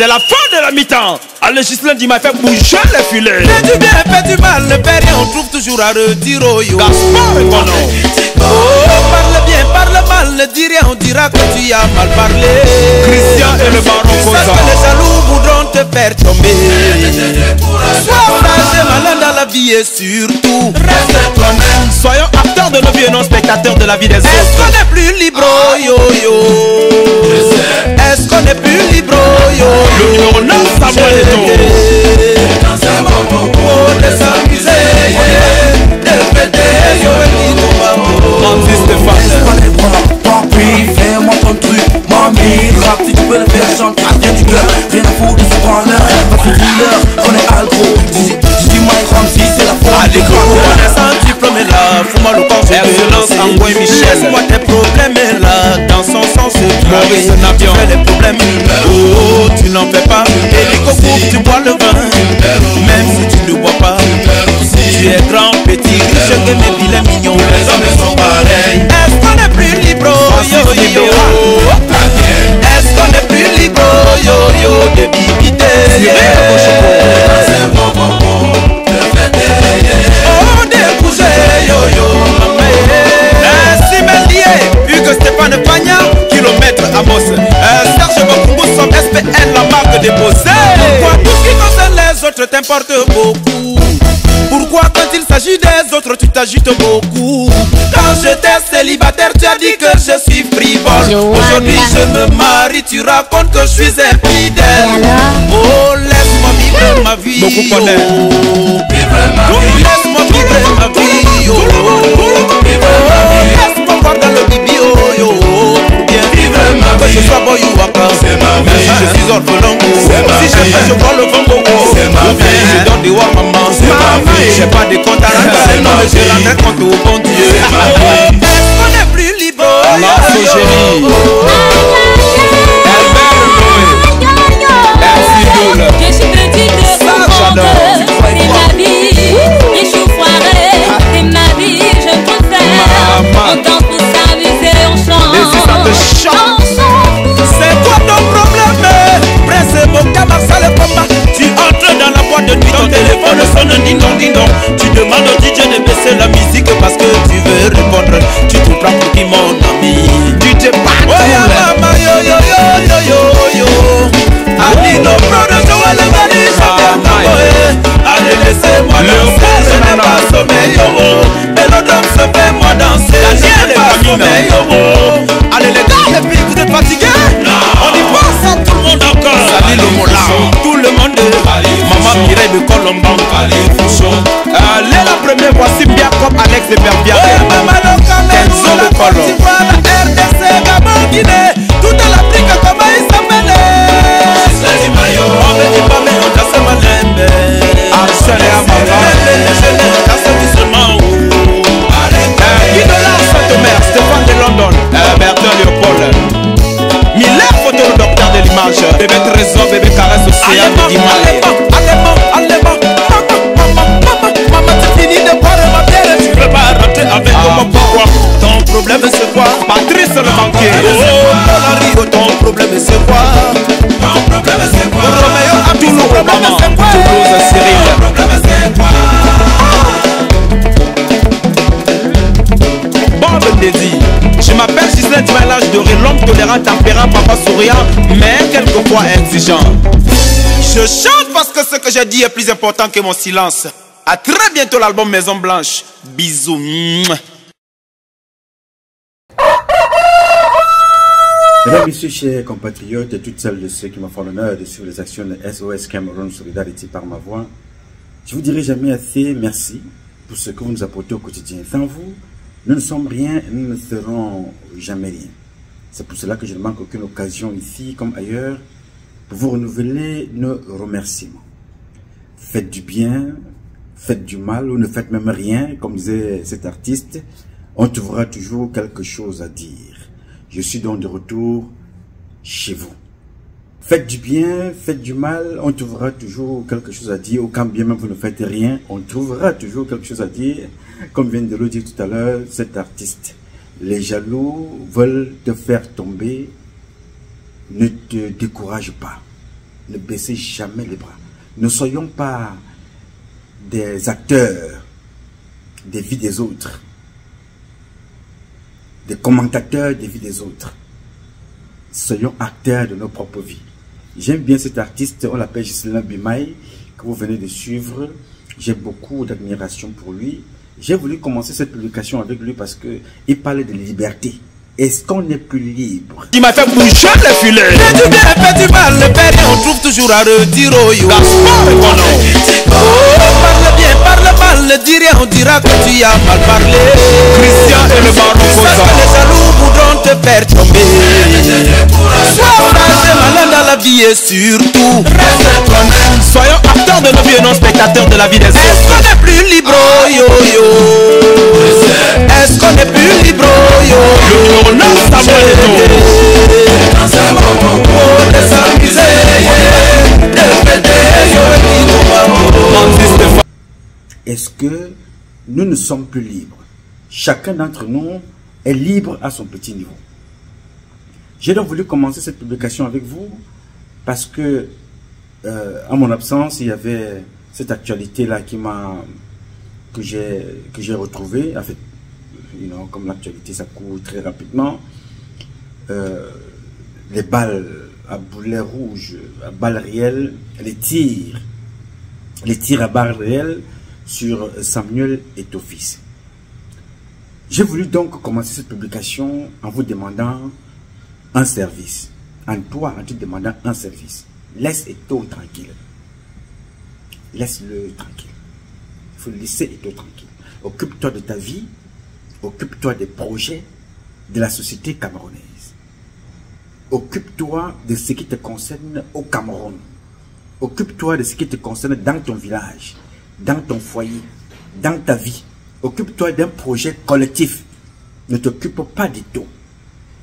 C'est la fin de la mi-temps. Allez, Gislain dit m'a fait bouger les filets. Fais du bien, fais du mal, ne fais rien, on trouve toujours à redire oh yo. Gaspard est mon nom. Oh, parle bien, parle mal, ne dis rien, on dira que tu as mal parlé. Christian et le baron Sache que les jaloux voudront te faire tomber. Sois sage et malin dans la vie et surtout reste toi-même. Soyons acteurs de nos vies et non spectateurs de la vie des autres. Est-ce qu'on est plus libre oh, yo yo? Est-ce qu'on est plus libre oh, yo? Le numéro 9, Samuel Eto'o. Oh, de s'amuser, de fêter, yo, Manzi Stéphane. Papi, fais-moi ton truc, mamie. Rap si tu peux le faire, chante, rien du cœur. Rien à foutre de ce branleur, pas de dealer, on est algro. Dis Mike Ramsey, c'est la faute. Allez, go, on est sans diplôme et là, fous-moi le corps, Excellence, Angoué Michel. laisse-moi tes problèmes et là, dans son sens, Maurice tu Nabion. fais les problèmes. Oh, tu n'en fais pas. Et les cocos, tu bois le vin. Même si tu ne bois pas. Tu es grand, petit, riche, que mes vilains mignons. Les hommes sont pareils. Est-ce qu'on est plus libre, yo yo? Est-ce qu'on est plus libre, yo yo, de bibiter? Oh, de bouger, yo yo. Si Mélier, Hugues Stéphane Pagna, kilomètre à Boss. Serge Bakoumou, son SPN, la marque déposée. Pourquoi tout ce qui concerne les autres t'importe beaucoup? Pourquoi quand il s'agit des autres tu t'agites beaucoup? Quand j'étais célibataire tu as dit que je suis frivole. Aujourd'hui je me marie, tu racontes que je suis infidèle. Oh laisse-moi vivre ma vie. Beaucoup connaissent. Laisse-moi vivre ma vie. Laisse-moi voir dans le bibi oh yo. Pour bien vivre ma vie. Que je sois boy ou waka. Mais si je suis orphelin, si je fais je prends le Congo. Ou bien je donne des wa maman. J'ai pas de compte à rendre, non mais je rendrai compte au bon Dieu. Est-ce qu'on est plus libre? Marceau Géry. Albert Loé. MC Doule. Je suis petite de j'adore. c'est ma vie. Riche ou foiré, c'est ma vie. Je préfère. Maman. On danse pour s'amuser, on chante. Et si ça te chante. C'est quoi ton problème? Prince Moka Marsa le combat. Tu entres dans la boîte de nuit, ton téléphone sonne ding dong ding dong. Tu demandes au DJ de baisser la musique parce que tu veux répondre. Tu te prends pour qui mon ami? Tu te bats. Oh ya mama yo yo yo yo yo yo. Ali no brother Joel le mari allez laissez-moi danser, je n'ai pas sommeil yo. Et l'autre homme se fait moi danser, je n'ai pas sommeil yo. Allez les gars, les filles, vous êtes fatigués? On y passe à tout le monde encore. Salut le mola, tout le monde. Maman Mireille de Colomban. Allez la première fois, Simbia comme Alex et Berbia. Maman le Cameroun, la Côte d'Ivoire, la RDC, Gabon, Guinée. Toute l'Afrique, comment il s'appelle? On me dit pas mais on danse malembe. Arsène et Amara. Guy de la Saint-Omer, Stéphane de London, Bertrand Léopold. Miller, photo le docteur de l'image. Bébé Trésor, bébé Caresse Océan de Dimaye. Maman, tu finis de boire ma bière. Tu veux pas rentrer avec moi, pourquoi? Ton problème c'est quoi? Patrice le banquier. Oh, Rio, ton problème c'est quoi? Ton problème c'est quoi? Roméo, Abdou, Obama, c'est quoi? Toulouse, Cyril. Ton problème c'est quoi? Bob Ndezi. Je m'appelle Gislain, tu as l'âge de rire, l'homme tolérant, tempérant, papa souriant, mais quelquefois exigeant. Je chante parce que ce que j'ai dit est plus important que mon silence. A très bientôt l'album Maison Blanche. Bisous. Mesdames, Messieurs, chers compatriotes et toutes celles et ceux qui me font l'honneur de suivre les actions de SOS Cameroun Solidarité par ma voix, je vous dirai jamais assez merci pour ce que vous nous apportez au quotidien. Sans vous, nous ne sommes rien, nous ne serons jamais rien. C'est pour cela que je ne manque aucune occasion ici comme ailleurs pour vous renouveler nos remerciements. Faites du bien, faites du mal ou ne faites même rien, comme disait cet artiste, on trouvera toujours quelque chose à dire. Je suis donc de retour chez vous. Faites du bien, faites du mal, on trouvera toujours quelque chose à dire. Ou quand bien même vous ne faites rien, on trouvera toujours quelque chose à dire. Comme vient de le dire tout à l'heure cet artiste. Les jaloux veulent te faire tomber. Ne te décourage pas. ne baissez jamais les bras. Ne soyons pas des acteurs des vies des autres, des commentateurs des vies des autres. Soyons acteurs de nos propres vies. J'aime bien cet artiste, on l'appelle Ghislain Bimaï, que vous venez de suivre. J'ai beaucoup d'admiration pour lui. J'ai voulu commencer cette publication avec lui parce qu'il parlait de liberté. Est-ce qu'on n'est plus libre? Il m'a fait bouger les filets. Fais du bien, fais du mal, le père, on trouve toujours à redire au yo. Parle bien, parle mal, le dire, on dira que tu as mal parlé. Christian et le baron Koza. Les jaloux voudront te faire tomber. Sois courageux, malin dans la vie et surtout reste toi-même. Soyons acteurs de nos vies et non spectateurs de la vie des autres. Est-ce qu'on n'est plus libre, yo yo? Est-ce qu'on n'est plus libre, yo yo? Est-ce que nous ne sommes plus libres? Chacun d'entre nous est libre à son petit niveau. J'ai donc voulu commencer cette publication avec vous parce que, en mon absence, il y avait cette actualité-là que j'ai retrouvée. En fait, comme l'actualité, ça court très rapidement. Les balles à boulet rouge, à balles réelles, les tirs à balles réelles sur Samuel Eto'o-Fils. J'ai voulu donc commencer cette publication en vous demandant un service. En te demandant un service. Laisse Eto'o tranquille. Laisse-le tranquille. Il faut laisser Eto'o tranquille. Occupe-toi de ta vie. Occupe-toi des projets de la société camerounaise. Occupe-toi de ce qui te concerne au Cameroun. Occupe-toi de ce qui te concerne dans ton village, dans ton foyer, dans ta vie. Occupe-toi d'un projet collectif. Ne t'occupe pas d'Eto'o.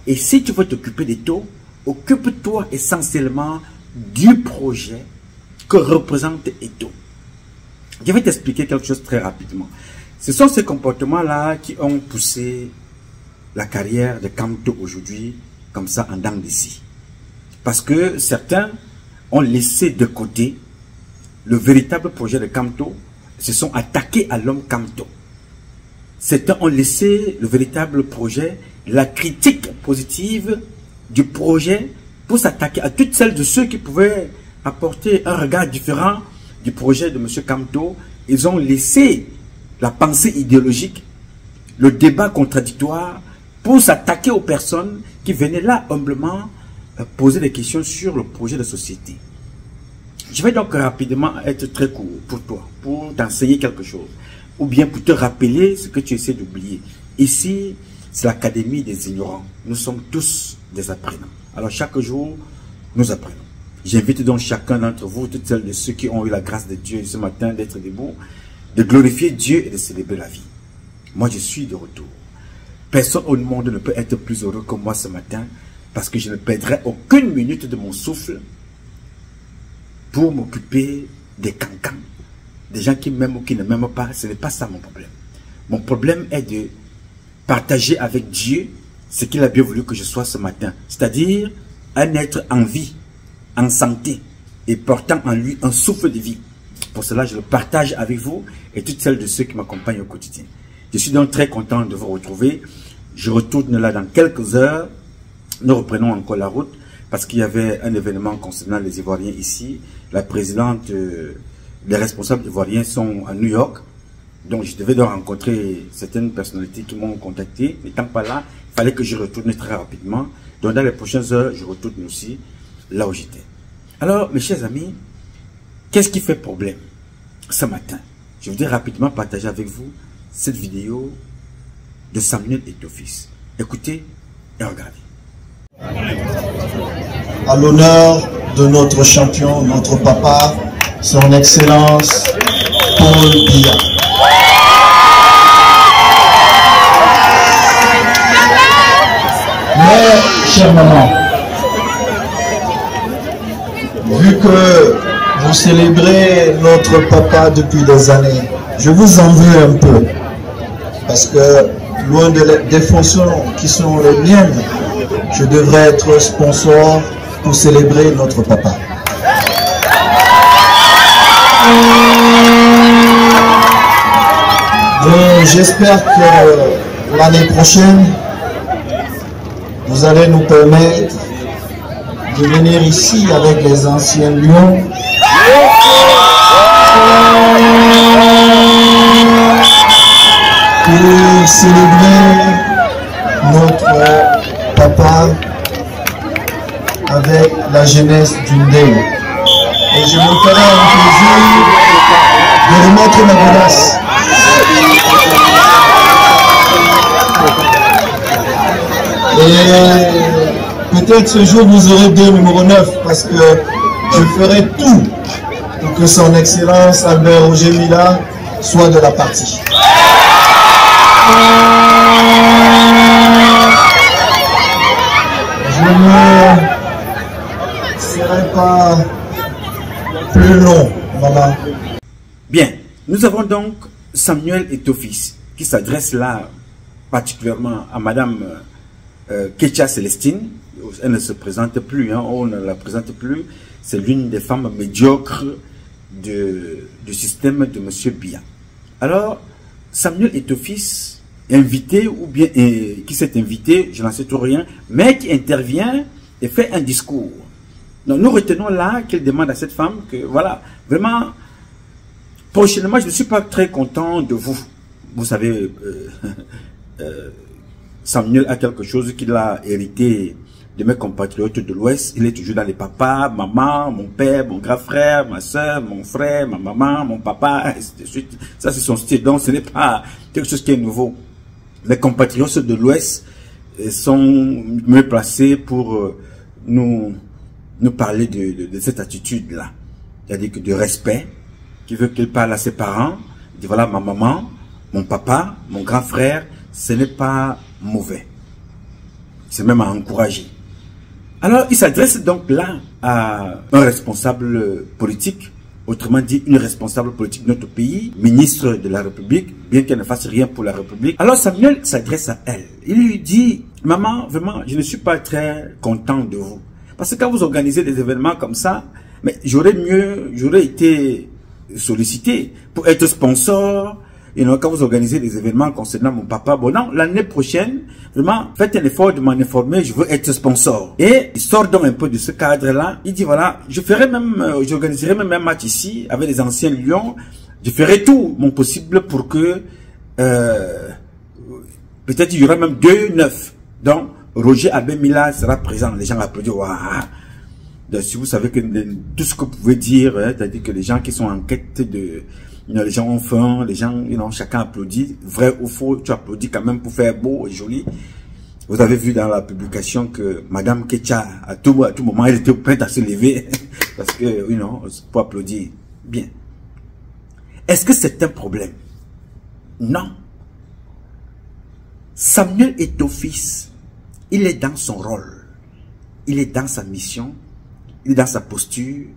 Et si tu veux t'occuper d'Eto'o, occupe-toi essentiellement du projet que représente Eto'o. Je vais t'expliquer quelque chose très rapidement. Ce sont ces comportements-là qui ont poussé la carrière de Kamto aujourd'hui comme ça en dents de scie. Parce que certains ont laissé de côté le véritable projet de Kamto, se sont attaqués à l'homme Kamto. Certains ont laissé le véritable projet, la critique positive du projet pour s'attaquer à toutes celles de ceux qui pouvaient apporter un regard différent du projet de M. Kamto. Ils ont laissé la pensée idéologique, le débat contradictoire pour s'attaquer aux personnes qui venaient là humblement poser des questions sur le projet de société. Je vais donc rapidement être très court pour toi, pour t'enseigner quelque chose, ou bien pour te rappeler ce que tu essaies d'oublier. Ici, c'est l'académie des ignorants. Nous sommes tous des apprenants. Alors chaque jour, nous apprenons. J'invite donc chacun d'entre vous, toutes celles de ceux qui ont eu la grâce de Dieu ce matin d'être debout, de glorifier Dieu et de célébrer la vie. Moi, je suis de retour. Personne au monde ne peut être plus heureux que moi ce matin parce que je ne perdrai aucune minute de mon souffle pour m'occuper des cancans, des gens qui m'aiment ou qui ne m'aiment pas. Ce n'est pas ça mon problème. Mon problème est de partager avec Dieu ce qu'il a bien voulu que je sois ce matin. C'est-à-dire un être en vie, en santé et portant en lui un souffle de vie. Pour cela, je le partage avec vous et toutes celles de ceux qui m'accompagnent au quotidien. Je suis donc très content de vous retrouver. Je retourne là dans quelques heures. Nous reprenons encore la route parce qu'il y avait un événement concernant les Ivoiriens ici. La présidente, les responsables ivoiriens sont à New York. Donc je devais donc rencontrer certaines personnalités qui m'ont contacté. N'étant pas là, il fallait que je retourne très rapidement. Donc dans les prochaines heures, je retourne aussi là où j'étais. Alors mes chers amis, qu'est-ce qui fait problème ce matin? Je voudrais rapidement partager avec vous cette vidéo de Samuel Eto'o-Fils. Écoutez et regardez. À l'honneur de notre champion, notre papa, son excellence Paul Biya. Mais, chère maman, vu que vous célébrez notre papa depuis des années, je vous en veux un peu. Parce que, loin des fonctions qui sont les miennes, je devrais être sponsor pour célébrer notre papa. j'espère que l'année prochaine, vous allez nous permettre de venir ici avec les anciens lions pour célébrer notre papa avec la jeunesse du Ndéo. Et je me ferai un plaisir de remettre ma godasse. Et peut-être ce jour vous aurez deux numéro 9 parce que je ferai tout pour que son excellence Albert Roger Mila soit de la partie. Je ne serai pas plus long, maman. Bien, nous avons donc Samuel Eto'o-Fils qui s'adresse là particulièrement à Madame Ketia Célestine. Elle ne se présente plus, hein, on ne la présente plus. C'est l'une des femmes médiocres du système de M. Biya. Alors, Samuel Eto'o-Fils, invité ou bien qui s'est invité, je n'en sais tout rien, mais qui intervient et fait un discours. Donc, nous retenons là qu'il demande à cette femme que, voilà, vraiment, prochainement, je ne suis pas très content de vous. Vous savez, Samuel a quelque chose qu'il a hérité de mes compatriotes de l'Ouest. Il est toujours dans les papas, maman, mon père, mon grand frère, ma soeur, mon frère, ma maman, mon papa, et ainsi de suite. Ça, c'est son style. Donc, ce n'est pas quelque chose qui est nouveau. Les compatriotes de l'Ouest sont mieux placés pour nous parler de cette attitude-là. C'est-à-dire que de respect, qui veut qu'il parle à ses parents, il dit voilà, ma maman, mon papa, mon grand frère, ce n'est pas mauvais. C'est même à encourager. Alors, il s'adresse donc là à un responsable politique, autrement dit, une responsable politique de notre pays, ministre de la République, bien qu'elle ne fasse rien pour la République. Alors, Samuel s'adresse à elle. Il lui dit, maman, vraiment, je ne suis pas très content de vous. Parce que quand vous organisez des événements comme ça, mais j'aurais été sollicité pour être sponsor. Et donc, quand vous organisez des événements concernant mon papa, bon non, l'année prochaine, vraiment, faites un effort de m'en informer, je veux être sponsor. Et il sort donc un peu de ce cadre-là. Il dit voilà, j'organiserai même un match ici avec les anciens Lions. Je ferai tout mon possible pour que peut-être il y aura même 2-9. Donc, Roger Albert Mila sera présent. Les gens applaudissent. Waouh. Donc, si vous savez que tout ce que vous pouvez dire, hein, c'est-à-dire que les gens qui sont en quête de... les gens ont faim, les gens, chacun applaudit. Vrai ou faux, tu applaudis quand même pour faire beau et joli. Vous avez vu dans la publication que Madame Ketia, à tout moment, elle était prête à se lever. Parce que, pour applaudir. Bien. Est-ce que c'est un problème? Non. Samuel Eto'o-Fils, il est dans son rôle. Il est dans sa mission. Il est dans sa posture.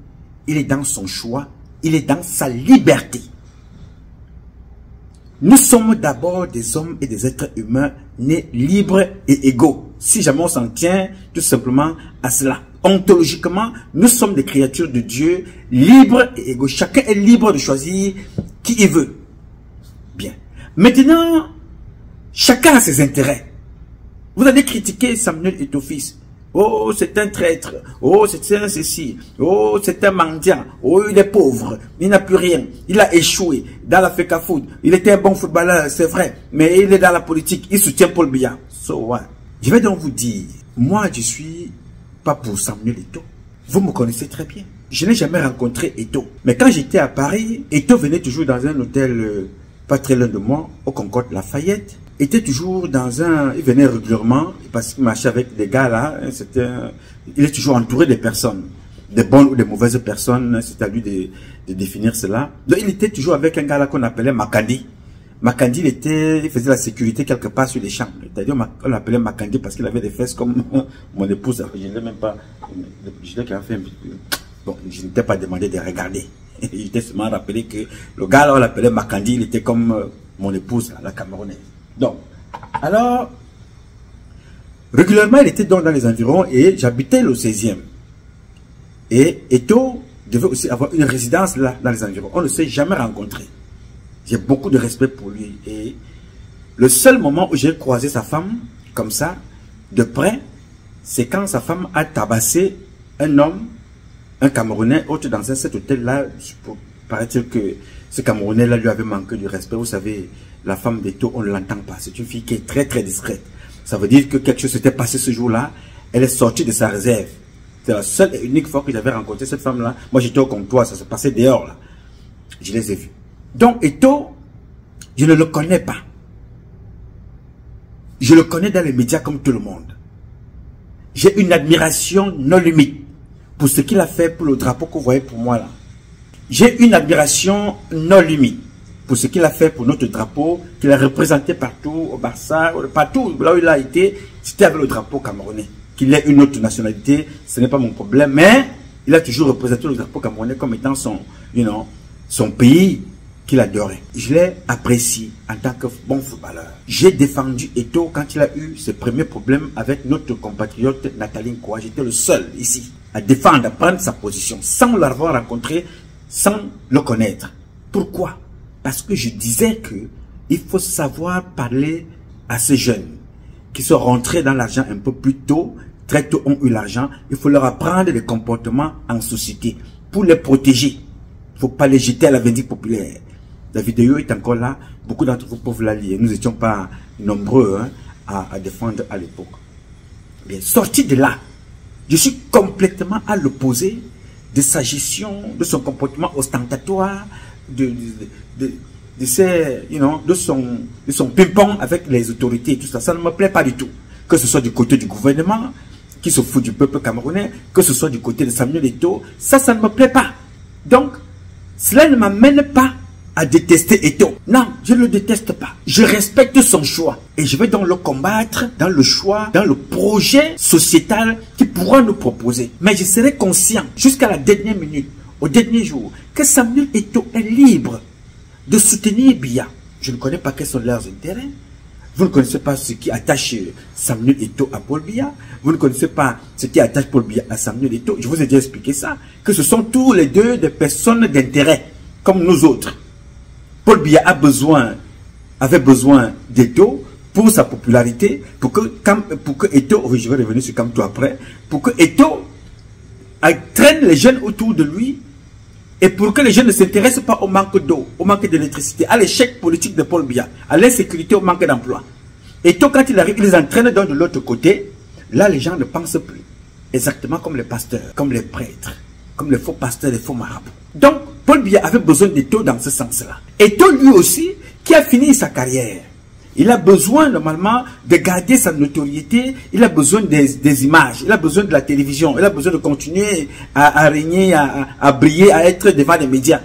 Il est dans son choix. Il est dans sa liberté. Nous sommes d'abord des hommes et des êtres humains nés libres et égaux. Si jamais on s'en tient tout simplement à cela. Ontologiquement, nous sommes des créatures de Dieu, libres et égaux. Chacun est libre de choisir qui il veut. Bien. Maintenant, chacun a ses intérêts. Vous allez critiquer Samuel Eto'o-Fils. Oh, c'est un traître. Oh, c'est un ceci. Oh, c'est un mendiant. Oh, il est pauvre. Il n'a plus rien. Il a échoué dans la FECAFOOT. Il était un bon footballeur, c'est vrai. Mais il est dans la politique. Il soutient Paul Biya. So what? Je vais donc vous dire, moi, je suis pas pour Samuel Eto'o. Vous me connaissez très bien. Je n'ai jamais rencontré Eto'o. Mais quand j'étais à Paris, Eto'o venait toujours dans un hôtel pas très loin de moi, au Concorde Lafayette. Était toujours il venait régulièrement parce qu'il marchait avec des gars là. Il est toujours entouré de personnes, de bonnes ou de mauvaises personnes. C'est à lui de définir cela. Donc il était toujours avec un gars là qu'on appelait Makandi. Makandi, il faisait la sécurité quelque part sur les champs. C'est-à-dire on l'appelait Makandi parce qu'il avait des fesses comme mon épouse. Je ne l'ai même pas. Je l'ai fait un petit peu. Bon, je ne t'ai pas demandé de regarder. Je t'ai seulement rappelé que le gars là on l'appelait Makandi. Il était comme mon épouse, la Camerounaise. Donc, alors, régulièrement, il était donc dans les environs et j'habitais le 16e. Et Eto'o devait aussi avoir une résidence là, dans les environs. On ne s'est jamais rencontré. J'ai beaucoup de respect pour lui et Le seul moment où j'ai croisé sa femme, comme ça, de près, c'est quand sa femme a tabassé un homme, un Camerounais, autre dans cet hôtel-là. Paraît-il que ce Camerounais-là lui avait manqué du respect. Vous savez, la femme d'Eto, on ne l'entend pas. C'est une fille qui est très très discrète. Ça veut dire que quelque chose s'était passé ce jour-là. Elle est sortie de sa réserve. C'est la seule et unique fois que j'avais rencontré cette femme-là. Moi, j'étais au comptoir, ça se passait dehors, là. Je les ai vus. Donc, Eto, je ne le connais pas. Je le connais dans les médias comme tout le monde. J'ai une admiration non limite pour ce qu'il a fait pour le drapeau que vous voyez pour moi là. J'ai une admiration non limite pour ce qu'il a fait pour notre drapeau, qu'il a représenté partout, au Barça, partout là où il a été, c'était avec le drapeau camerounais. Qu'il ait une autre nationalité, ce n'est pas mon problème, mais il a toujours représenté le drapeau camerounais comme étant son, son pays qu'il adorait. Je l'ai apprécié en tant que bon footballeur. J'ai défendu Eto quand il a eu ses premiers problèmes avec notre compatriote Nathalie Nkoa. J'étais le seul ici à défendre, à prendre sa position, sans l'avoir rencontré, sans le connaître. Pourquoi? Parce que je disais que il faut savoir parler à ces jeunes qui sont rentrés dans l'argent un peu plus tôt, très tôt ont eu l'argent. Il faut leur apprendre des comportements en société pour les protéger. Il ne faut pas les jeter à la vindicte populaire. La vidéo est encore là. Beaucoup d'entre vous peuvent la lire. Nous n'étions pas nombreux à défendre à l'époque. Bien, sorti de là, je suis complètement à l'opposé de sa gestion, de son comportement ostentatoire, de son ping-pong avec les autorités et tout ça. Ça ne me plaît pas du tout. Que ce soit du côté du gouvernement, qui se fout du peuple camerounais, que ce soit du côté de Samuel Eto'o, ça ne me plaît pas. Donc, cela ne m'amène pas à détester Eto'o. Non, je ne le déteste pas. Je respecte son choix. Et je vais donc le combattre dans le choix, dans le projet sociétal qu'il pourra nous proposer. Mais je serai conscient, jusqu'à la dernière minute, au dernier jour, que Samuel Eto'o est libre de soutenir Biya. Je ne connais pas quels sont leurs intérêts. Vous ne connaissez pas ce qui attache Samuel Eto'o à Paul Biya. Vous ne connaissez pas ce qui attache Paul Biya à Samuel Eto'o. Je vous ai déjà expliqué ça. Que ce sont tous les deux des personnes d'intérêt, comme nous autres. Paul Biya avait besoin d'Eto'o pour sa popularité, pour que Eto'o, oui, je vais revenir sur Kamto après, pour que Eto'o traîne les jeunes autour de lui et pour que les jeunes ne s'intéressent pas au manque d'eau, au manque d'électricité, à l'échec politique de Paul Biya, à l'insécurité, au manque d'emploi. Eto'o, quand il arrive, il les entraîne dans de l'autre côté. Là, les gens ne pensent plus. Exactement comme les pasteurs, comme les prêtres, comme les faux pasteurs, les faux marabouts. Donc, Paul Biya avait besoin d'Eto'o dans ce sens-là. Eto'o, lui aussi, qui a fini sa carrière, il a besoin normalement de garder sa notoriété, il a besoin des images, il a besoin de la télévision, il a besoin de continuer à régner, à briller, à être devant les médias.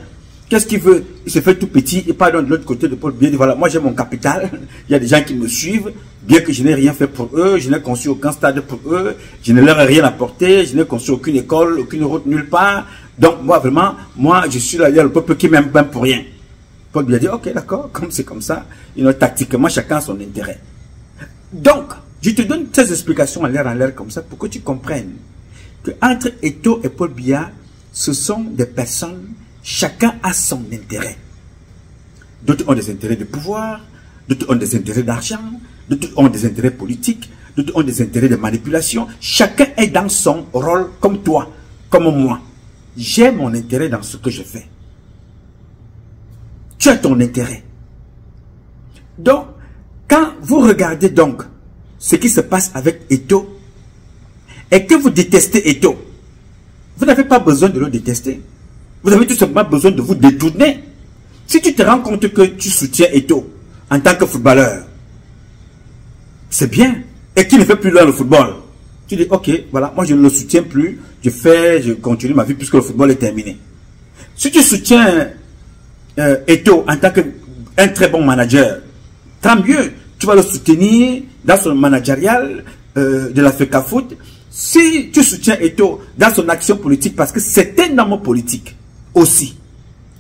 Qu'est-ce qu'il veut? Il se fait tout petit, il part de l'autre côté de Paul Biya, il dit voilà, moi j'ai mon capital, il y a des gens qui me suivent, bien que je n'ai rien fait pour eux, je n'ai conçu aucun stade pour eux, je ne leur ai rien apporté, je n'ai conçu aucune école, aucune route nulle part. Donc moi vraiment, je suis là, il y a le peuple qui m'aime pour rien. Paul Biya dit ok d'accord, comme c'est comme ça, tactiquement chacun a son intérêt. Donc, je te donne ces explications en l'air comme ça pour que tu comprennes que entre Eto'o et Paul Biya, ce sont des personnes, chacun a son intérêt. D'autres ont des intérêts de pouvoir, d'autres ont des intérêts d'argent, d'autres ont des intérêts politiques, d'autres ont des intérêts de manipulation. Chacun est dans son rôle comme toi, comme moi. J'ai mon intérêt dans ce que je fais. Tu as ton intérêt. Donc, quand vous regardez donc ce qui se passe avec Eto'o et que vous détestez Eto'o, vous n'avez pas besoin de le détester. Vous avez tout simplement besoin de vous détourner. Si tu te rends compte que tu soutiens Eto'o en tant que footballeur, c'est bien. Et qu'il ne fait plus dans le football. Tu dis, ok, voilà, moi je ne le soutiens plus. Je continue ma vie puisque le football est terminé. Si tu soutiens Eto'o en tant qu'un très bon manager, tant mieux. Tu vas le soutenir dans son managérial de la FECAFOOT. Si tu soutiens Eto'o dans son action politique, parce que c'est un homme politique aussi.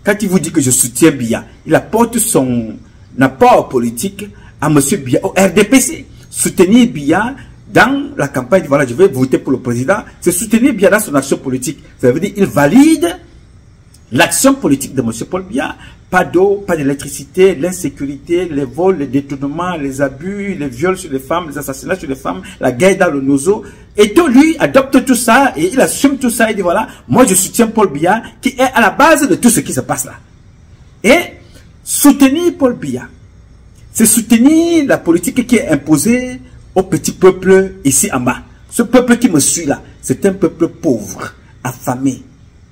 Quand il vous dit que je soutiens Biya, il apporte son apport politique à M. Biya au RDPC. Soutenir Biya dans la campagne, voilà, je vais voter pour le président, c'est soutenir Biya dans son action politique. Ça veut dire qu'il valide L'action politique de M. Paul Biya, pas d'eau, pas d'électricité, l'insécurité, les vols, les détournements, les abus, les viols sur les femmes, les assassinats sur les femmes, la guerre dans le Nozo. Et tout lui adopte tout ça et il assume tout ça. Il dit voilà, moi je soutiens Paul Biya qui est à la base de tout ce qui se passe là. Et soutenir Paul Biya, c'est soutenir la politique qui est imposée au petit peuple ici en bas. Ce peuple qui me suit là, c'est un peuple pauvre, affamé,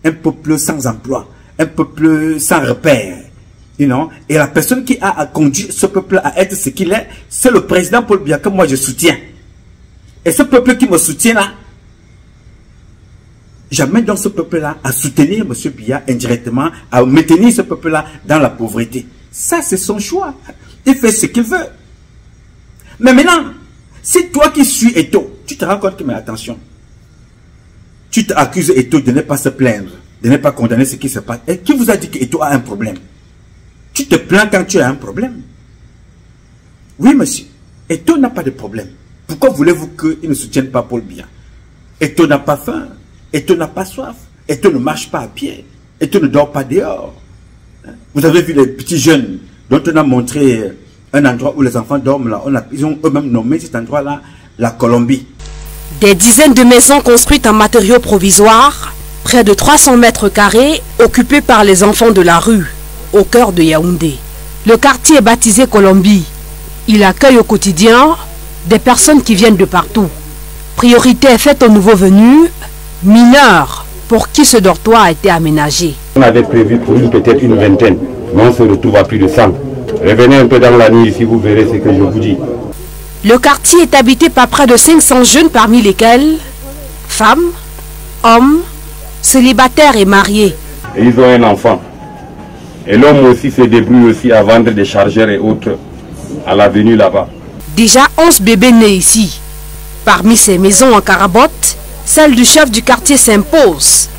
un peuple sans emploi, un peuple sans repère. You know? Et la personne qui a conduit ce peuple à être ce qu'il est, c'est le président Paul Biya que moi je soutiens. Et ce peuple qui me soutient là, j'amène donc ce peuple-là à soutenir M. Biya indirectement, à maintenir ce peuple-là dans la pauvreté. Ça, c'est son choix. Il fait ce qu'il veut. Mais maintenant, si toi qui suis Eto'o, tu te rends compte que, mais attention, tu t'accuses Eto'o de ne pas se plaindre, de ne pas condamner ce qui se passe. Et qui vous a dit que Eto'o a un problème? Tu te plains quand tu as un problème. Oui, monsieur, Eto'o n'a pas de problème. Pourquoi voulez-vous qu'il ne soutienne pas Paul Biya? Eto'o n'a pas faim, Eto'o n'a pas soif, Eto'o ne marche pas à pied, Eto'o ne dort pas dehors. Vous avez vu les petits jeunes dont on a montré un endroit où les enfants dorment là. Ils ont eux-mêmes nommé cet endroit-là la Colombie. Des dizaines de maisons construites en matériaux provisoires, près de 300 mètres carrés, occupées par les enfants de la rue, au cœur de Yaoundé. Le quartier est baptisé Colombie. Il accueille au quotidien des personnes qui viennent de partout. Priorité est faite aux nouveaux venus, mineurs, pour qui ce dortoir a été aménagé. On avait prévu pour peut-être une vingtaine, mais on se retrouve à plus de 100. Revenez un peu dans la nuit ici, vous verrez ce que je vous dis. Le quartier est habité par près de 500 jeunes, parmi lesquels femmes, hommes, célibataires et mariés. Et ils ont un enfant. Et l'homme aussi se débrouille aussi à vendre des chargeurs et autres à l'avenue là-bas. Déjà 11 bébés nés ici. Parmi ces maisons en carabotte, celle du chef du quartier s'impose.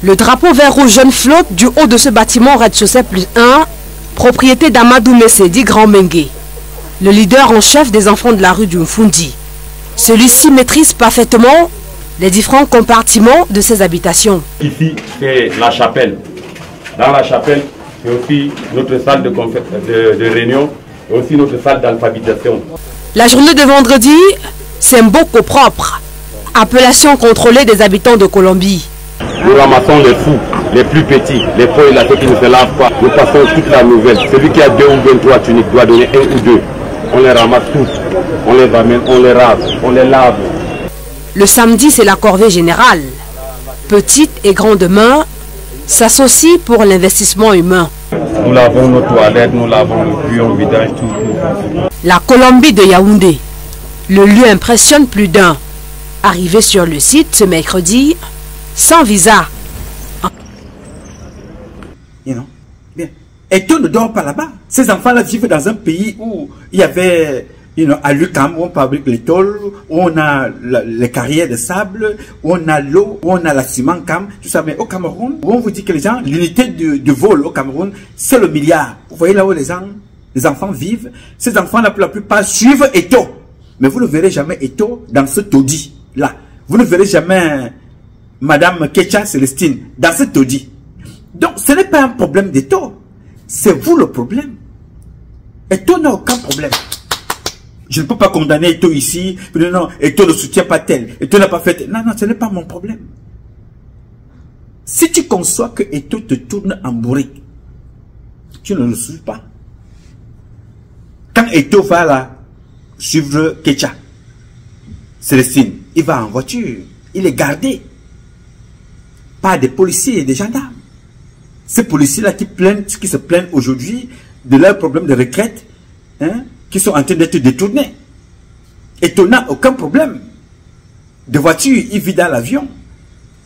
Le drapeau vert rouge jaune flotte du haut de ce bâtiment rez-de-chaussée +1, propriété d'Amadou Messedi Grand Mengue, le leader en chef des enfants de la rue du Mfundi. Celui-ci maîtrise parfaitement les différents compartiments de ses habitations. Ici, c'est la chapelle. Dans la chapelle, c'est aussi notre salle de réunion et aussi notre salle d'alphabétisation. La journée de vendredi, c'est Mboko propre, appellation contrôlée des habitants de Colombie. Nous ramassons les fous, les plus petits, les faux et la tête qui ne se lavent pas. Nous passons toute la nouvelle. Celui qui a 2 ou 23 tuniques doit donner 1 ou 2. On les ramasse tous, on les amène, on les rase, on les lave. Le samedi, c'est la corvée générale. Petites et grandes mains s'associent pour l'investissement humain. Nous lavons nos toilettes, nous lavons le puits, on vidange tout. La Colombie de Yaoundé. Le lieu impressionne plus d'un. Arrivé sur le site ce mercredi, sans visa. You know? Bien. Et tout ne dort pas là-bas. Ces enfants-là vivent dans un pays où il y avait, à l'UQAM, où on fabrique les tôles, où on a les carrières de sable, où on a l'eau, où on a la ciment cam, tout ça. Mais au Cameroun, où on vous dit que les gens, l'unité de vol au Cameroun, c'est le milliard. Vous voyez là où les enfants vivent. Ces enfants-là, pour la plupart, suivent Eto'o. Mais vous ne verrez jamais Eto'o dans ce taudis-là. Vous ne verrez jamais Madame Kecha Célestine dans ce taudis. Donc, ce n'est pas un problème d'Eto'o. C'est vous le problème. Eto'o n'a aucun problème. Je ne peux pas condamner Eto'o ici. Non, Eto'o ne soutient pas tel. Eto'o n'a pas fait... Non, ce n'est pas mon problème. Si tu conçois que Eto'o te tourne en bourrique, tu ne le suis pas. Quand Eto'o va là, suivre Kecha Célestine, il va en voiture. Il est gardé par des policiers et des gendarmes. Ces policiers-là qui se plaignent aujourd'hui de leurs problèmes de retraite, qui sont en train d'être détournés. Eto'o n'a aucun problème de voiture. Il vit dans l'avion,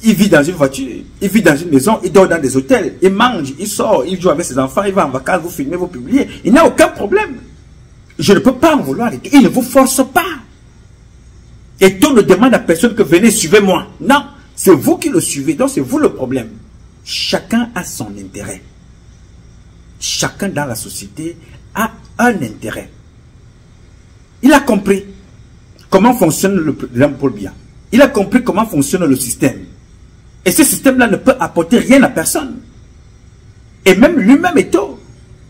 il vit dans une voiture, il vit dans une maison, il dort dans des hôtels, il mange, il sort, il joue avec ses enfants, il va en vacances, vous filmez, vous publiez. Il n'a aucun problème. Je ne peux pas en vouloir. Il ne vous force pas. Eto'o ne demande à personne que venez, suivez-moi. Non, c'est vous qui le suivez, donc c'est vous le problème. Chacun a son intérêt. Chacun dans la société a un intérêt. Il a compris comment fonctionne le président Paul Biya. Il a compris comment fonctionne le système. Et ce système-là ne peut apporter rien à personne. Et même lui-même Eto'o,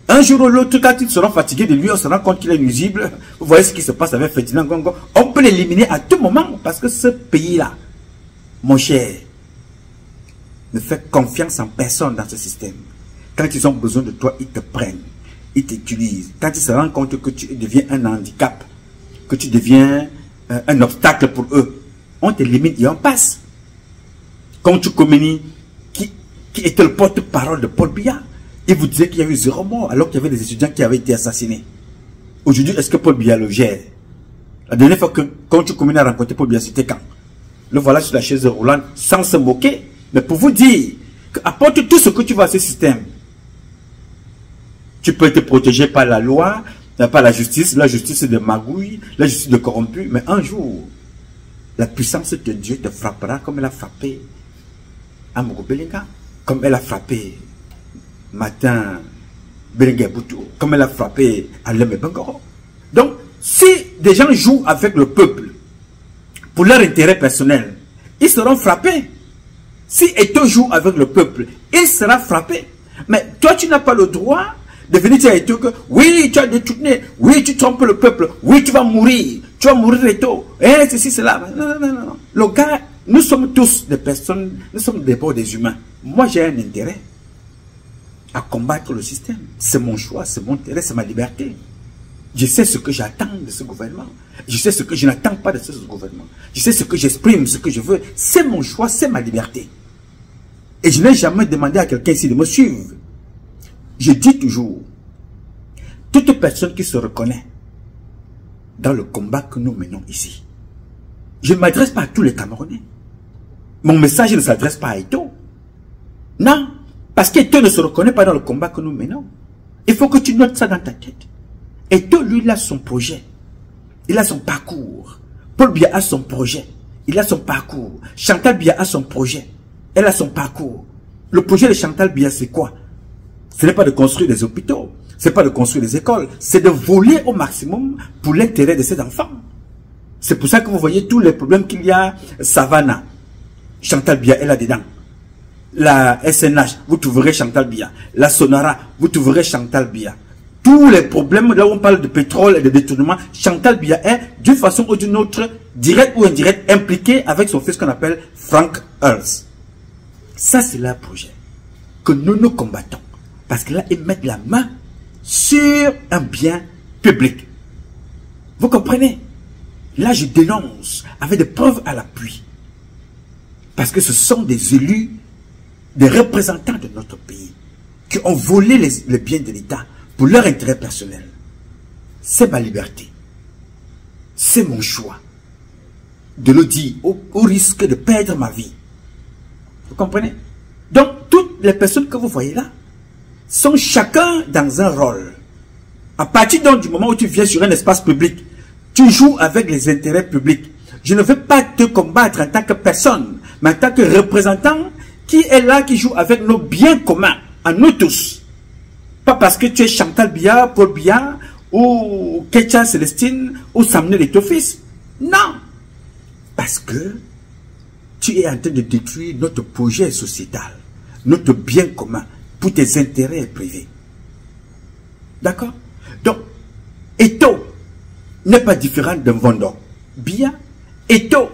un jour ou l'autre, quand ils seront fatigués de lui, on se rend compte qu'il est nuisible. Vous voyez ce qui se passe avec Ferdinand Gongo. On peut l'éliminer à tout moment parce que ce pays-là, mon cher, ne fait confiance en personne dans ce système. Quand ils ont besoin de toi, ils te prennent, ils t'utilisent. Quand ils se rendent compte que tu deviens un handicap, que tu deviens un obstacle pour eux, on t'élimine et on passe. Comme tu communies, qui était le porte-parole de Paul Biya, il vous disait qu'il y avait eu 0 mort alors qu'il y avait des étudiants qui avaient été assassinés. Aujourd'hui, est-ce que Paul Biya le gère? La dernière fois que quand tu communies à rencontrer Paul Biya, c'était quand? Le voilà sur la chaise roulante sans se moquer. Mais pour vous dire qu'apporte tout ce que tu vois à ce système, tu peux être protégé par la loi, par la justice de magouille, la justice de corrompu, mais un jour, la puissance de Dieu te frappera comme elle a frappé Amogo Belinga, comme elle a frappé Martin Belinga Boutou, comme elle a frappé Aleme Bengoro. Donc, si des gens jouent avec le peuple pour leur intérêt personnel, ils seront frappés. Si Eto'o joue avec le peuple, il sera frappé. Mais toi, tu n'as pas le droit de venir dire à Eto'o que oui, tu as détourné, oui, tu trompes le peuple, oui, tu vas mourir Eto'o, ceci, cela. Non, non, non, non. Le gars, nous sommes tous des personnes, nous sommes d'abord des humains. Moi, j'ai un intérêt à combattre le système. C'est mon choix, c'est mon intérêt, c'est ma liberté. Je sais ce que j'attends de ce gouvernement. Je sais ce que je n'attends pas de ce gouvernement. Je sais ce que j'exprime, ce que je veux. C'est mon choix, c'est ma liberté. Et je n'ai jamais demandé à quelqu'un ici de me suivre. Je dis toujours, toute personne qui se reconnaît dans le combat que nous menons ici, je ne m'adresse pas à tous les Camerounais. Mon message ne s'adresse pas à Eto'o. Non, parce qu'Eto'o ne se reconnaît pas dans le combat que nous menons. Il faut que tu notes ça dans ta tête. Eto'o, lui, il a son projet. Il a son parcours. Paul Biya a son projet. Il a son parcours. Chantal Biya a son projet. Elle a son parcours. Le projet de Chantal Biya, c'est quoi? Ce n'est pas de construire des hôpitaux. Ce n'est pas de construire des écoles. C'est de voler au maximum pour l'intérêt de ses enfants. C'est pour ça que vous voyez tous les problèmes qu'il y a. Savannah, Chantal Biya, elle a dedans. La SNH, vous trouverez Chantal Biya. La Sonara, vous trouverez Chantal Biya. Tous les problèmes, là où on parle de pétrole et de détournement, Chantal Biya est, d'une façon ou d'une autre, direct ou indirect, impliqué avec son fils qu'on appelle Frank Earls. Ça, c'est leur projet que nous combattons. Parce que là, ils mettent la main sur un bien public. Vous comprenez? Là, je dénonce avec des preuves à l'appui. Parce que ce sont des élus, des représentants de notre pays, qui ont volé les biens de l'État pour leur intérêt personnel. C'est ma liberté. C'est mon choix de le dire au risque de perdre ma vie. Vous comprenez? Donc, toutes les personnes que vous voyez là sont chacun dans un rôle. À partir donc du moment où tu viens sur un espace public, tu joues avec les intérêts publics. Je ne veux pas te combattre en tant que personne, mais en tant que représentant qui est là, qui joue avec nos biens communs, à nous tous. Pas parce que tu es Chantal Biya, Paul Biya, ou Ketia Célestine, ou Samuel et ton fils. Non. Parce que tu es en train de détruire notre projet sociétal, notre bien commun, pour tes intérêts privés. D'accord? Donc, Eto'o n'est pas différent d'un Vendor. Biya, Eto'o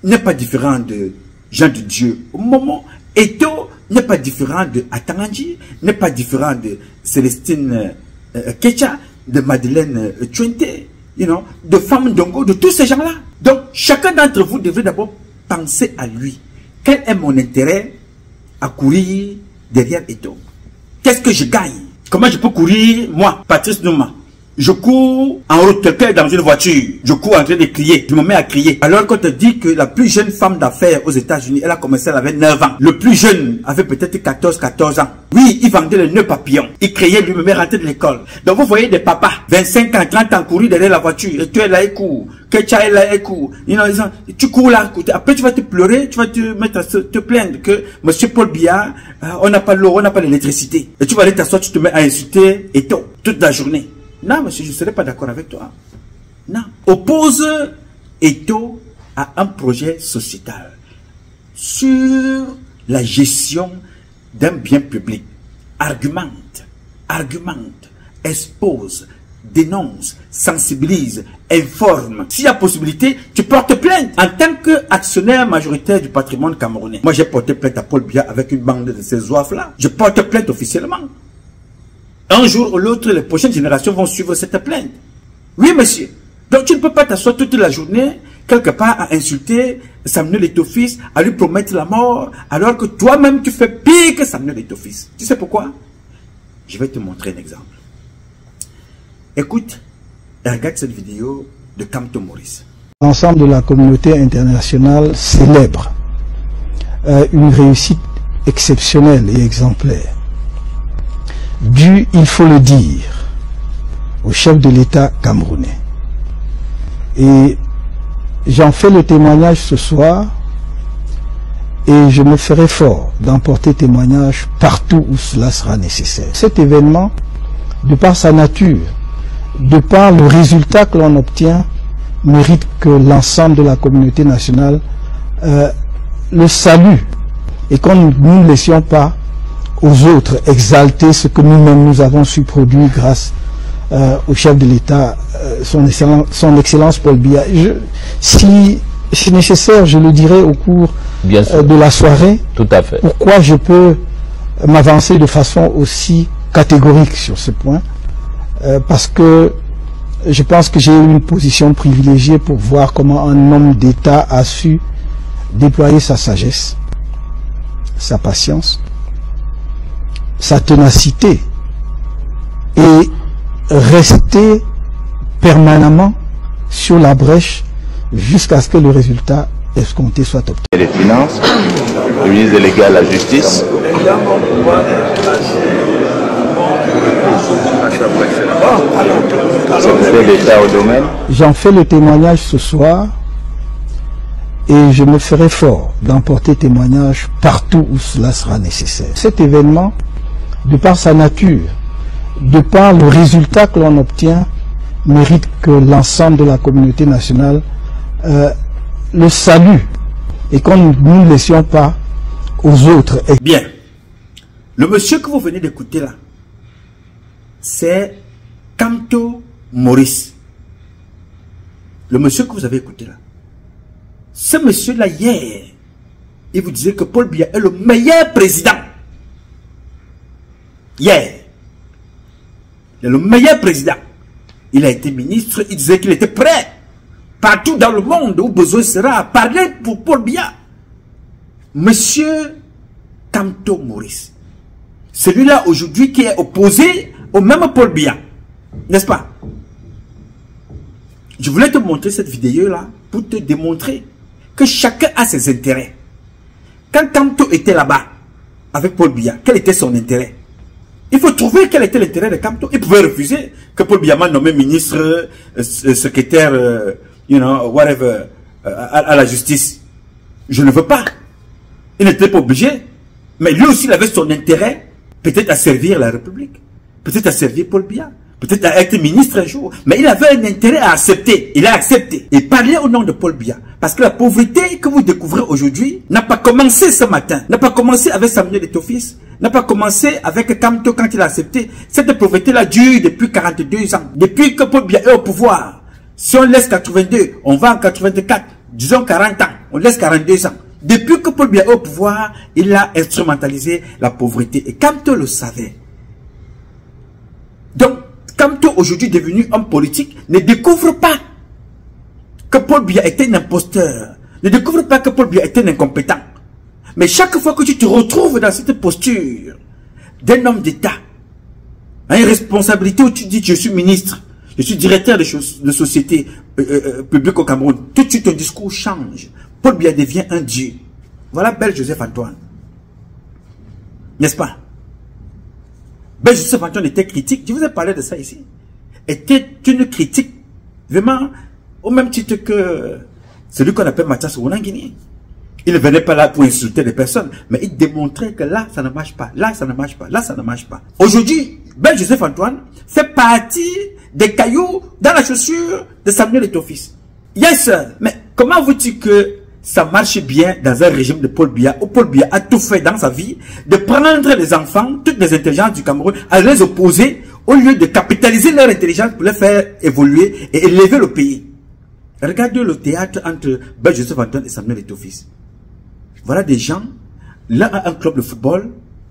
n'est pas différent de Jean de Dieu. Au moment, Eto'o n'est pas différent de Atanganji, n'est pas différent de Célestine Ketia, de Madeleine Tchouente, de Femme Ndongo, de tous ces gens-là. Donc, chacun d'entre vous devrait d'abord penser à lui. Quel est mon intérêt à courir derrière Eto'o? Qu'est-ce que je gagne? Comment je peux courir, moi, Patrice Nouma? Je cours en route, quelqu'un est dans une voiture, je cours en train de crier, je me mets à crier. Alors qu'on te dit que la plus jeune femme d'affaires aux États-Unis, elle a commencé, elle avait 9 ans. Le plus jeune avait peut-être 14 ans. Oui, il vendait les nœuds papillons. Il criait lui-même rentrer de l'école. Donc vous voyez des papas, 25 ans, 30 ans, courir derrière la voiture, et tu es là, il court. Ketia est là, il court. Tu cours là, après tu vas te pleurer, tu vas te mettre à te plaindre que Monsieur Paul Biya, on n'a pas l'eau, on n'a pas l'électricité. Et tu vas aller t'asseoir, tu te mets à insulter Eto'o toute la journée. Non, monsieur, je ne serai pas d'accord avec toi. Non. Oppose Eto'o à un projet sociétal sur la gestion d'un bien public. argumente, expose, dénonce, sensibilise, informe. S'il y a possibilité, tu portes plainte. En tant qu'actionnaire majoritaire du patrimoine camerounais, moi j'ai porté plainte à Paul Biya avec une bande de ces oifs-là. Je porte plainte officiellement. Un jour ou l'autre, les prochaines générations vont suivre cette plainte. Oui, monsieur. Donc tu ne peux pas t'asseoir toute la journée, quelque part, à insulter Samuel Eto'o-Fils, à lui promettre la mort, alors que toi-même tu fais pire que Samuel Eto'o-Fils. Tu sais pourquoi? Je vais te montrer un exemple. Écoute et regarde cette vidéo de Kamto Maurice. L'ensemble de la communauté internationale célèbre une réussite exceptionnelle et exemplaire, due, il faut le dire, au chef de l'État camerounais. Et j'en fais le témoignage ce soir, et je me ferai fort d'emporter témoignage partout où cela sera nécessaire. Cet événement, de par sa nature, de par le résultat que l'on obtient, mérite que l'ensemble de la communauté nationale le salue, et qu'on ne laissions pas aux autres exalter ce que nous-mêmes nous avons su produire grâce au chef de l'État, son Excellence Paul Biya. Si c'est nécessaire, je le dirai au cours de la soirée. Tout à fait. Pourquoi je peux m'avancer de façon aussi catégorique sur ce point, parce que je pense que j'ai eu une position privilégiée pour voir comment un homme d'État a su déployer sa sagesse, sa patience, sa ténacité et rester permanemment sur la brèche jusqu'à ce que le résultat escompté soit obtenu. Les finances, le ministre délégué à la justice. L'État au domaine. J'en fais le témoignage ce soir, et je me ferai fort d'emporter témoignage partout où cela sera nécessaire. Cet événement, de par sa nature, de par le résultat que l'on obtient, mérite que l'ensemble de la communauté nationale le salue, et qu'on ne nous laissions pas aux autres. Bien. Le monsieur que vous venez d'écouter là, c'est Kamto Maurice. Le monsieur que vous avez écouté là. Ce monsieur-là, hier, il vous disait que Paul Biya est le meilleur président. Hier. Il est le meilleur président. Il a été ministre, il disait qu'il était prêt, partout dans le monde où besoin sera, à parler pour Paul Biya. Monsieur Kamto Maurice. Celui-là aujourd'hui qui est opposé au même Paul Biya. N'est-ce pas? Je voulais te montrer cette vidéo-là pour te démontrer que chacun a ses intérêts. Quand Kamto était là-bas avec Paul Biya, quel était son intérêt? Il faut trouver quel était l'intérêt de Kamto. Il pouvait refuser que Paul Biya m'a nommé ministre, secrétaire, whatever, à la justice. Je ne veux pas. Il n'était pas obligé. Mais lui aussi, il avait son intérêt, peut-être à servir la République, peut-être à servir Paul Biya, peut-être à être ministre un jour. Mais il avait un intérêt à accepter. Il a accepté. Et parler au nom de Paul Biya. Parce que la pauvreté que vous découvrez aujourd'hui n'a pas commencé ce matin. N'a pas commencé avec Samuel Eto'o-Fils. N'a pas commencé avec Kamto quand il a accepté. Cette pauvreté-là dure depuis 42 ans. Depuis que Paul Biya est au pouvoir. Si on laisse 82, on va en 84. Disons 40 ans. On laisse 42 ans. Depuis que Paul Biya est au pouvoir, il a instrumentalisé la pauvreté. Et Kamto le savait. Donc, Kamto, aujourd'hui devenu homme politique, ne découvre pas que Paul Biya était un imposteur. Ne découvre pas que Paul Biya était un incompétent. Mais chaque fois que tu te retrouves dans cette posture d'un homme d'État, à une responsabilité où tu dis je suis ministre, je suis directeur de société publique au Cameroun, tout de suite ton discours change. Paul Biya devient un dieu. Voilà bel Joseph Antoine. N'est-ce pas? Ben Joseph Antoine était critique, je vous ai parlé de ça ici. Était une critique, vraiment, au même titre que celui qu'on appelle Mathias Ounangini. Il ne venait pas là pour insulter les personnes, mais il démontrait que là, ça ne marche pas, là, ça ne marche pas, là, ça ne marche pas. Aujourd'hui, Ben Joseph Antoine fait partie des cailloux dans la chaussure de Samuel Eto'o-Fils. Yes, sir. Mais comment vous dites que ça marche bien dans un régime de Paul Biya, où Paul Biya a tout fait dans sa vie, de prendre les enfants, toutes les intelligences du Cameroun, à les opposer, au lieu de capitaliser leur intelligence pour les faire évoluer et élever le pays. Regardez le théâtre entre Ben Joseph Antoine et Samuel Eto'o-Fils. Voilà des gens, l'un a un club de football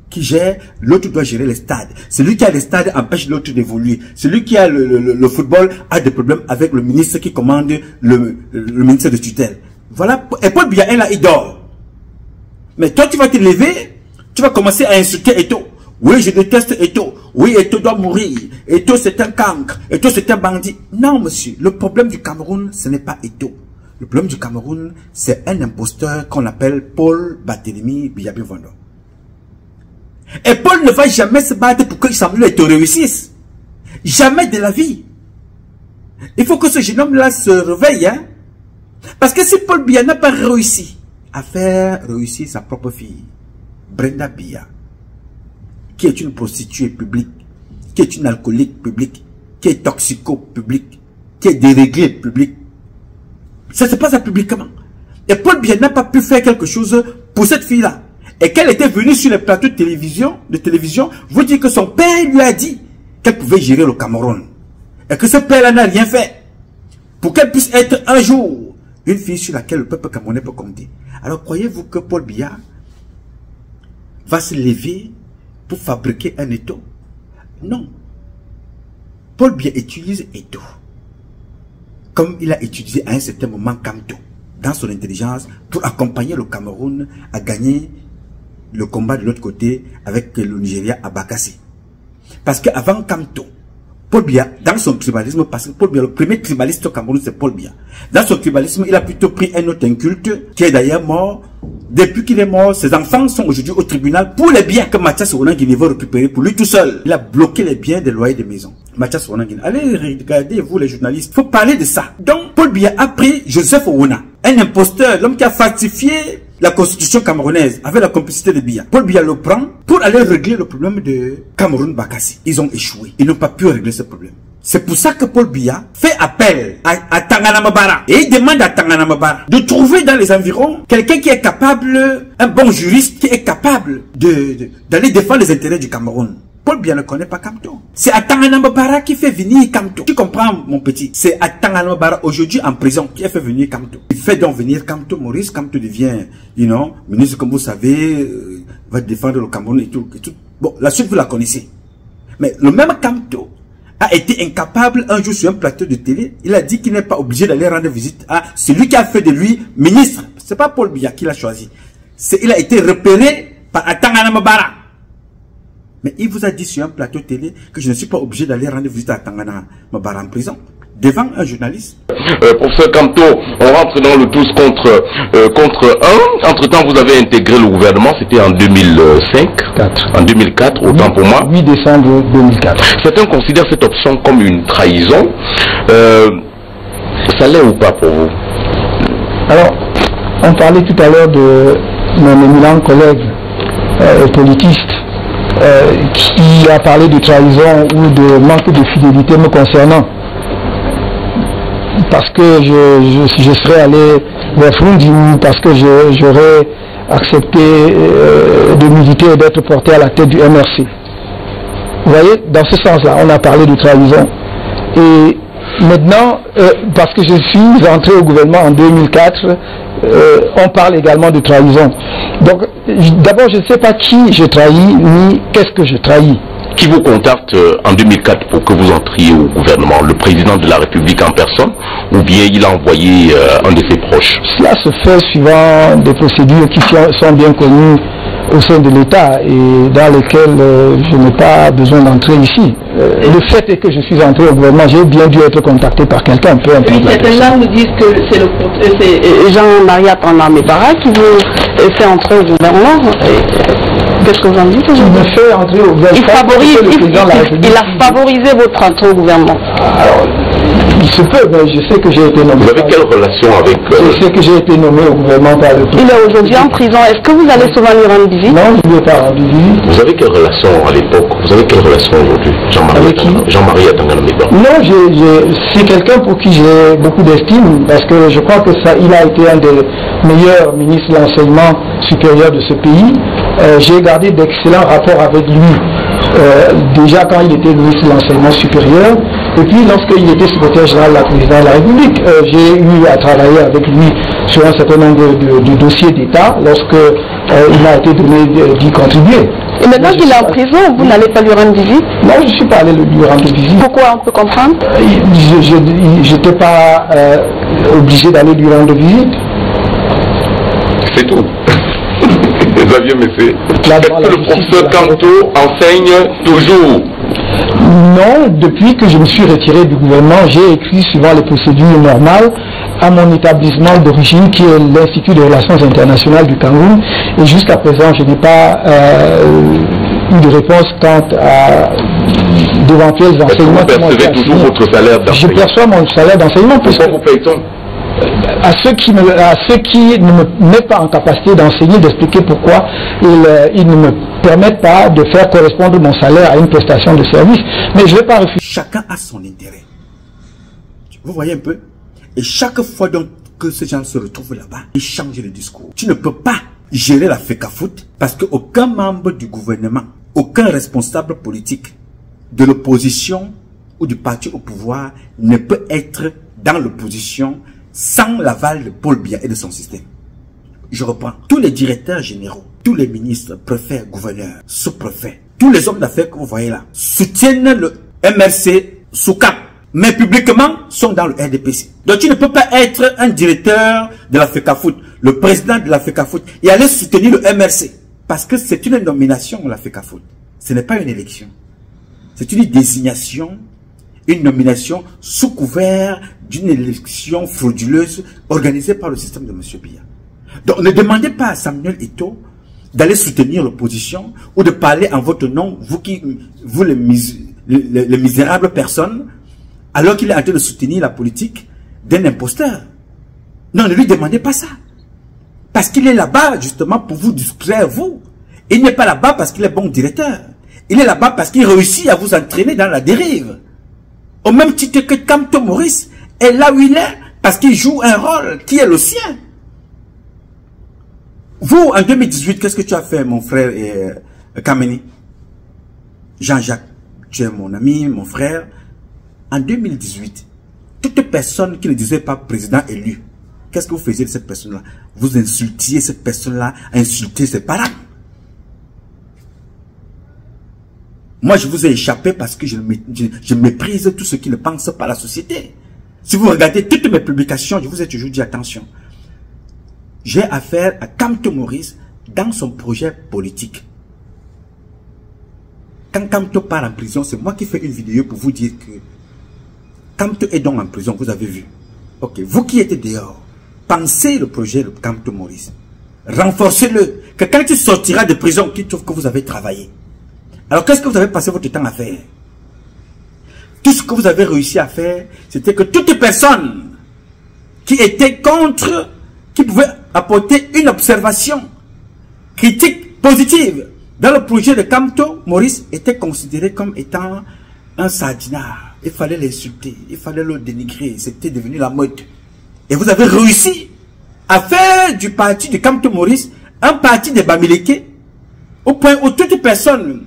qui gère, l'autre doit gérer les stades. Celui qui a les stades empêche l'autre d'évoluer. Celui qui a le football a des problèmes avec le ministre qui commande le ministère de tutelle. Voilà, et Paul Biya est là, il dort. Mais toi, tu vas te lever, tu vas commencer à insulter Eto'o. Oui, je déteste Eto'o. Oui, Eto'o doit mourir. Eto'o, c'est un cancre. Eto'o, c'est un bandit. Non, monsieur, le problème du Cameroun, ce n'est pas Eto'o. Le problème du Cameroun, c'est un imposteur qu'on appelle Paul Barthélémy Biya-Bienvenue. Et Paul ne va jamais se battre pour que Samuel Eto'o réussisse. Jamais de la vie. Il faut que ce jeune homme-là se réveille, hein. Parce que si Paul Biya n'a pas réussi à faire réussir sa propre fille, Brenda Biya, qui est une prostituée publique, qui est une alcoolique publique, qui est toxico-publique, qui est déréglée publique, ça se passe publiquement. Et Paul Biya n'a pas pu faire quelque chose pour cette fille-là. Et qu'elle était venue sur les plateaux de télévision, vous dire que son père lui a dit qu'elle pouvait gérer le Cameroun. Et que ce père-là n'a rien fait pour qu'elle puisse être un jour une fille sur laquelle le peuple camerounais peut compter. Alors croyez-vous que Paul Biya va se lever pour fabriquer un Eto'o? Non. Paul Biya utilise Eto'o comme il a utilisé à un certain moment Kamto dans son intelligence pour accompagner le Cameroun à gagner le combat de l'autre côté avec le Nigeria à Bakassi. Parce qu'avant Kamto, Paul Biya, dans son tribalisme, parce que Paul Biya, le premier tribaliste au Cameroun, c'est Paul Biya. Dans son tribalisme, il a plutôt pris un autre inculte, qui est d'ailleurs mort. Depuis qu'il est mort, ses enfants sont aujourd'hui au tribunal pour les biens que Mathias Ouanangini veut récupérer pour lui tout seul. Il a bloqué les biens des loyers des maisons. Mathias Ouanangini. Allez regarder, vous les journalistes. Il faut parler de ça. Donc, Paul Biya a pris Joseph Ouona, un imposteur, l'homme qui a falsifié la constitution camerounaise avec la complicité de Biya. Paul Biya le prend pour aller régler le problème de Cameroun-Bakassi. Ils ont échoué. Ils n'ont pas pu régler ce problème. C'est pour ça que Paul Biya fait appel à Tangana Mabara. Et il demande à Tangana Mabara de trouver dans les environs quelqu'un qui est capable, un bon juriste qui est capable d'aller défendre les intérêts du Cameroun. Paul Biya ne connaît pas Kamto. C'est à Tangana Mabara qui fait venir Kamto. Tu comprends, mon petit? C'est à Tangana Mabara, aujourd'hui en prison, qui a fait venir Kamto. Il fait donc venir Kamto. Maurice Kamto devient, ministre, comme vous savez, va défendre le Cameroun et tout. Bon, la suite, vous la connaissez. Mais le même Kamto a été incapable un jour sur un plateau de télé. Il a dit qu'il n'est pas obligé d'aller rendre visite à celui qui a fait de lui ministre. C'est pas Paul Biya qui l'a choisi. Il a été repéré par Tangana Mabara. Mais il vous a dit sur un plateau télé que je ne suis pas obligé d'aller rendre visite à Tangana Mabara en prison. Devant un journaliste. Professeur Kamto, on rentre dans le tous contre un. Entre-temps, vous avez intégré le gouvernement, c'était en 2005. En 2004, autant pour moi. 8 décembre 2004. Certains considèrent cette option comme une trahison. Ça l'est ou pas pour vous? Alors, on parlait tout à l'heure de mon éminent collègue politiste qui a parlé de trahison ou de manque de fidélité me concernant. Parce que je serais allé vers Frundi, parce que j'aurais accepté de militer et d'être porté à la tête du MRC. Vous voyez, dans ce sens-là, on a parlé de trahison. Et maintenant, parce que je suis entré au gouvernement en 2004, on parle également de trahison. Donc, d'abord, je ne sais pas qui je trahis, ni qu'est-ce que je trahis. Qui vous contacte en 2004 pour que vous entriez au gouvernement? Le président de la République en personne, ou bien il a envoyé un de ses proches? Cela se fait suivant des procédures qui sont bien connues au sein de l'État et dans lesquelles je n'ai pas besoin d'entrer ici. Le fait est que je suis entré au gouvernement, j'ai bien dû être contacté par quelqu'un, peu importe. Certains gens nous disent que c'est Jean-Marie Tangana Mabara qui vous fait entrer au gouvernement. Qu'est-ce que vous en dites? Il me fait entrer au gouvernement. Il a favorisé votre entrée au gouvernement. Alors, Il se peut, mais je sais que j'ai été nommé. Vous avez quelle relation avec... Je sais que j'ai été nommé au gouvernement par le président. Il est aujourd'hui en prison. Est-ce que vous allez souvent lui rendre visite? Non, je ne lui ai pas rendu visite. Vous avez quelle relation à l'époque? Vous avez quelle relation aujourd'hui? Jean-Marie Atanganamiba. Non, c'est quelqu'un pour qui j'ai beaucoup d'estime, parce que je crois que il a été un des meilleurs ministres de l'enseignement supérieur de ce pays. J'ai gardé d'excellents rapports avec lui. Déjà quand il était ministre de l'enseignement supérieur, et puis lorsqu'il était secrétaire général de la présidence de la République, j'ai eu à travailler avec lui sur un certain nombre de dossiers d'État lorsque il m'a été donné d'y contribuer. Et maintenant qu'il est en prison, vous n'allez pas lui rendre visite? Non, je ne suis pas allé lui rendre visite. Pourquoi? On peut comprendre? Je n'étais pas obligé d'aller lui rendre visite. C'est tout. Xavier Messé, est-ce que le professeur Kanto enseigne toujours? Non, depuis que je me suis retiré du gouvernement, j'ai écrit suivant les procédures normales à mon établissement d'origine qui est l'Institut de Relations Internationales du Cameroun, et jusqu'à présent je n'ai pas eu de réponse quant à d'éventuels enseignements. Vous percevez toujours votre salaire d'enseignant? Je perçois mon salaire d'enseignement. Pourquoi vous paye-t-on? À ceux qui ne me mettent pas en capacité d'enseigner, d'expliquer pourquoi ils ne me permettent pas de faire correspondre mon salaire à une prestation de service. Mais je ne vais pas refuser. Chacun a son intérêt. Vous voyez un peu? Et chaque fois donc que ces gens se retrouvent là-bas, ils changent le discours. Tu ne peux pas gérer la FECAFOOT parce qu'aucun membre du gouvernement, aucun responsable politique de l'opposition ou du parti au pouvoir ne peut être dans l'opposition sans l'aval de Paul Biya et de son système. Je reprends. Tous les directeurs généraux, tous les ministres, préfets, gouverneurs, sous-préfets, tous les hommes d'affaires que vous voyez là, soutiennent le MRC sous cap, mais publiquement sont dans le RDPC. Donc tu ne peux pas être un directeur de la FECAFOOT, le président de la FECAFOOT, et aller soutenir le MRC. Parce que c'est une nomination, la FECAFOOT. Ce n'est pas une élection. C'est une désignation, une nomination sous couvert d'une élection frauduleuse organisée par le système de M. Biya. Donc ne demandez pas à Samuel Eto'o d'aller soutenir l'opposition ou de parler en votre nom, vous les misérables personnes, alors qu'il est en train de soutenir la politique d'un imposteur. Non, ne lui demandez pas ça. Parce qu'il est là-bas justement pour vous distraire, vous. Il n'est pas là-bas parce qu'il est bon directeur. Il est là-bas parce qu'il réussit à vous entraîner dans la dérive. Au même titre que Kamto Maurice est là où il est parce qu'il joue un rôle qui est le sien. Vous, en 2018, qu'est-ce que tu as fait, mon frère Kameni? Jean-Jacques, tu es mon ami, mon frère. En 2018, toute personne qui ne disait pas président élu, qu'est-ce que vous faisiez de cette personne-là? Vous insultiez cette personne-là, insultiez ses parents. Moi, je vous ai échappé parce que je méprise tout ce qui ne pense pas la société. Si vous regardez toutes mes publications, je vous ai toujours dit attention. J'ai affaire à Kamto Maurice dans son projet politique. Quand Kamto part en prison, c'est moi qui fais une vidéo pour vous dire que Kamto est donc en prison, vous avez vu. Ok, vous qui êtes dehors, pensez le projet de Kamto Maurice. Renforcez-le. Que quand il sortira de prison, qu'il trouve que vous avez travaillé. Alors qu'est-ce que vous avez passé votre temps à faire? Tout ce que vous avez réussi à faire, c'était que toute personne qui était contre, qui pouvait apporter une observation critique positive dans le projet de Kamto Maurice était considéré comme étant un sardinard. Il fallait l'insulter, il fallait le dénigrer, c'était devenu la mode. Et vous avez réussi à faire du parti de Kamto Maurice un parti de Bamileke, au point où toute personne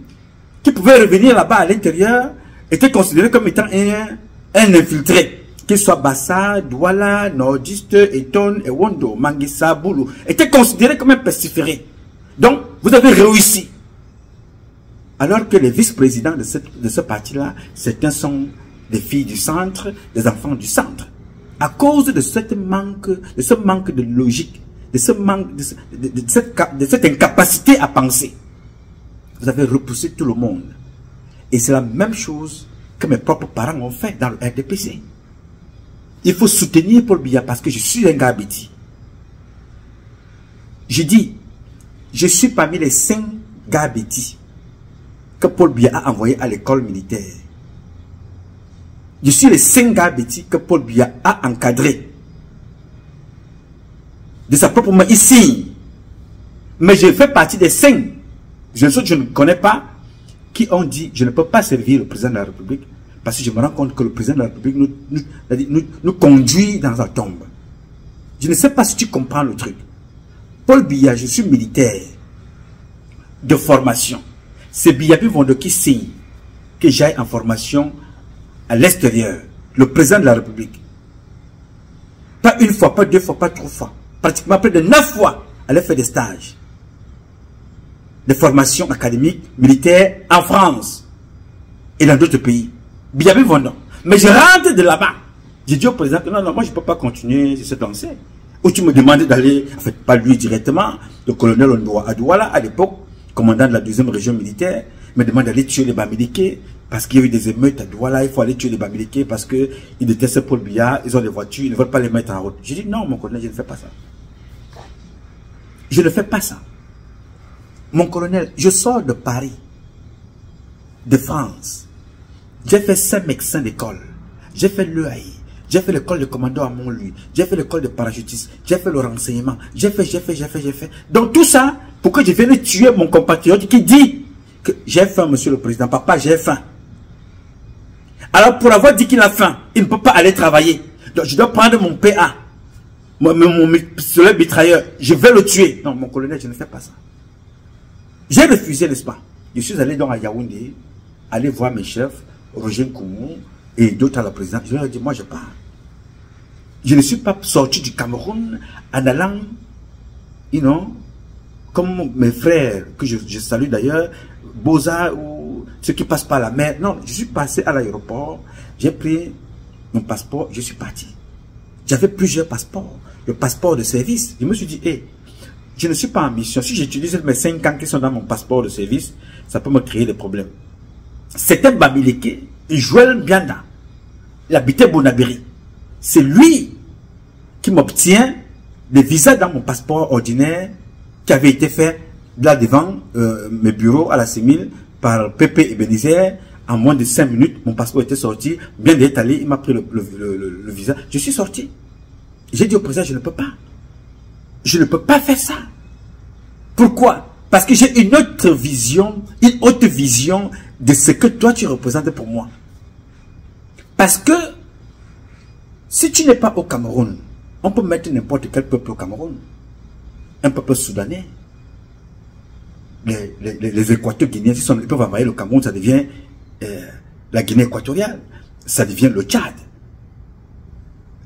qui pouvait revenir là-bas à l'intérieur était considéré comme étant un infiltré. Qu'il soit Bassa, Douala, Nordiste, Eton, Ewondo, Manguissa, Boulou, était considéré comme un pestiféré. Donc, vous avez réussi. Alors que les vice-présidents de ce parti-là, certains sont des filles du centre, des enfants du centre. À cause de ce manque de logique, de cette incapacité à penser, vous avez repoussé tout le monde. Et c'est la même chose que mes propres parents ont fait dans le RDPC. Il faut soutenir Paul Biya parce que je suis un gars Biti. Je dis, je suis parmi les 5 gars Biti que Paul Biya a envoyé à l'école militaire. Je suis le 5 gars Betty que Paul Biya a encadré. De sa propre main, ici. Mais je fais partie des 5. Je ne connais pas qui ont dit je ne peux pas servir le président de la République parce que je me rends compte que le président de la République nous conduit dans la tombe. Je ne sais pas si tu comprends le truc. Paul Biya, je suis militaire de formation. C'est Biyabi Vondo qui signe que j'aille en formation à l'extérieur. Le président de la République. Pas une fois, pas 2 fois, pas 3 fois. Pratiquement près de 9 fois, aller faire des stages. Des formations académiques, militaires en France et dans d'autres pays. Biyabi Vondo. Mais je rentre de là-bas. J'ai dit au président que non, moi je ne peux pas continuer sur cette lancée. Où tu me demandais d'aller, en fait, pas lui directement, le colonel Ondoa Adouala, à l'époque, commandant de la 2e région militaire, me demande d'aller tuer les Bamileke parce qu'il y a eu des émeutes à Douala, il faut aller tuer les Bamileke parce qu'ils détestent Paul Biya, ils ont des voitures, ils ne veulent pas les mettre en route. J'ai dit non, mon colonel, je ne fais pas ça. Je ne fais pas ça. Mon colonel, je sors de Paris, de France. J'ai fait 5 médecins d'école. J'ai fait l'EAI. J'ai fait l'école de commando à Montluy. J'ai fait l'école de parachutiste. J'ai fait le renseignement. J'ai fait. Donc tout ça, pour que je vienne tuer mon compatriote qui dit que j'ai faim, monsieur le président. Papa, j'ai faim. Alors pour avoir dit qu'il a faim, il ne peut pas aller travailler. Donc je dois prendre mon PA, mon pistolet mitrailleur. Je vais le tuer. Non, mon colonel, je ne fais pas ça. J'ai refusé, n'est-ce pas? Je suis allé donc à Yaoundé, aller voir mes chefs, Roger Nkoumou et d'autres à la présidence. Je leur ai dit, moi je pars. Je ne suis pas sorti du Cameroun en allant, comme mes frères, que je salue d'ailleurs, Boza ou ceux qui passent par la mer. Non, je suis passé à l'aéroport, j'ai pris mon passeport, je suis parti. J'avais plusieurs passeports. Le passeport de service. Je me suis dit, je ne suis pas en mission. Si j'utilise mes 5 ans qui sont dans mon passeport de service, ça peut me créer des problèmes. C'était Bamileke, Joël Bianda. Il habitait Bonabiri. C'est lui qui m'obtient le visa dans mon passeport ordinaire qui avait été fait là devant mes bureaux à la CEMIL par Pépé Ebenezer. En moins de 5 minutes, mon passeport était sorti. Bien d'être allé, il m'a pris le visa. Je suis sorti. J'ai dit au président, je ne peux pas. Je ne peux pas faire ça. Pourquoi? Parce que j'ai une autre vision, une haute vision de ce que toi tu représentes pour moi. Parce que si tu n'es pas au Cameroun, on peut mettre n'importe quel peuple au Cameroun. Un peuple soudanais. Les Équatoriens guinéens, ils peuvent envahir le Cameroun, ça devient la Guinée équatoriale. Ça devient le Tchad.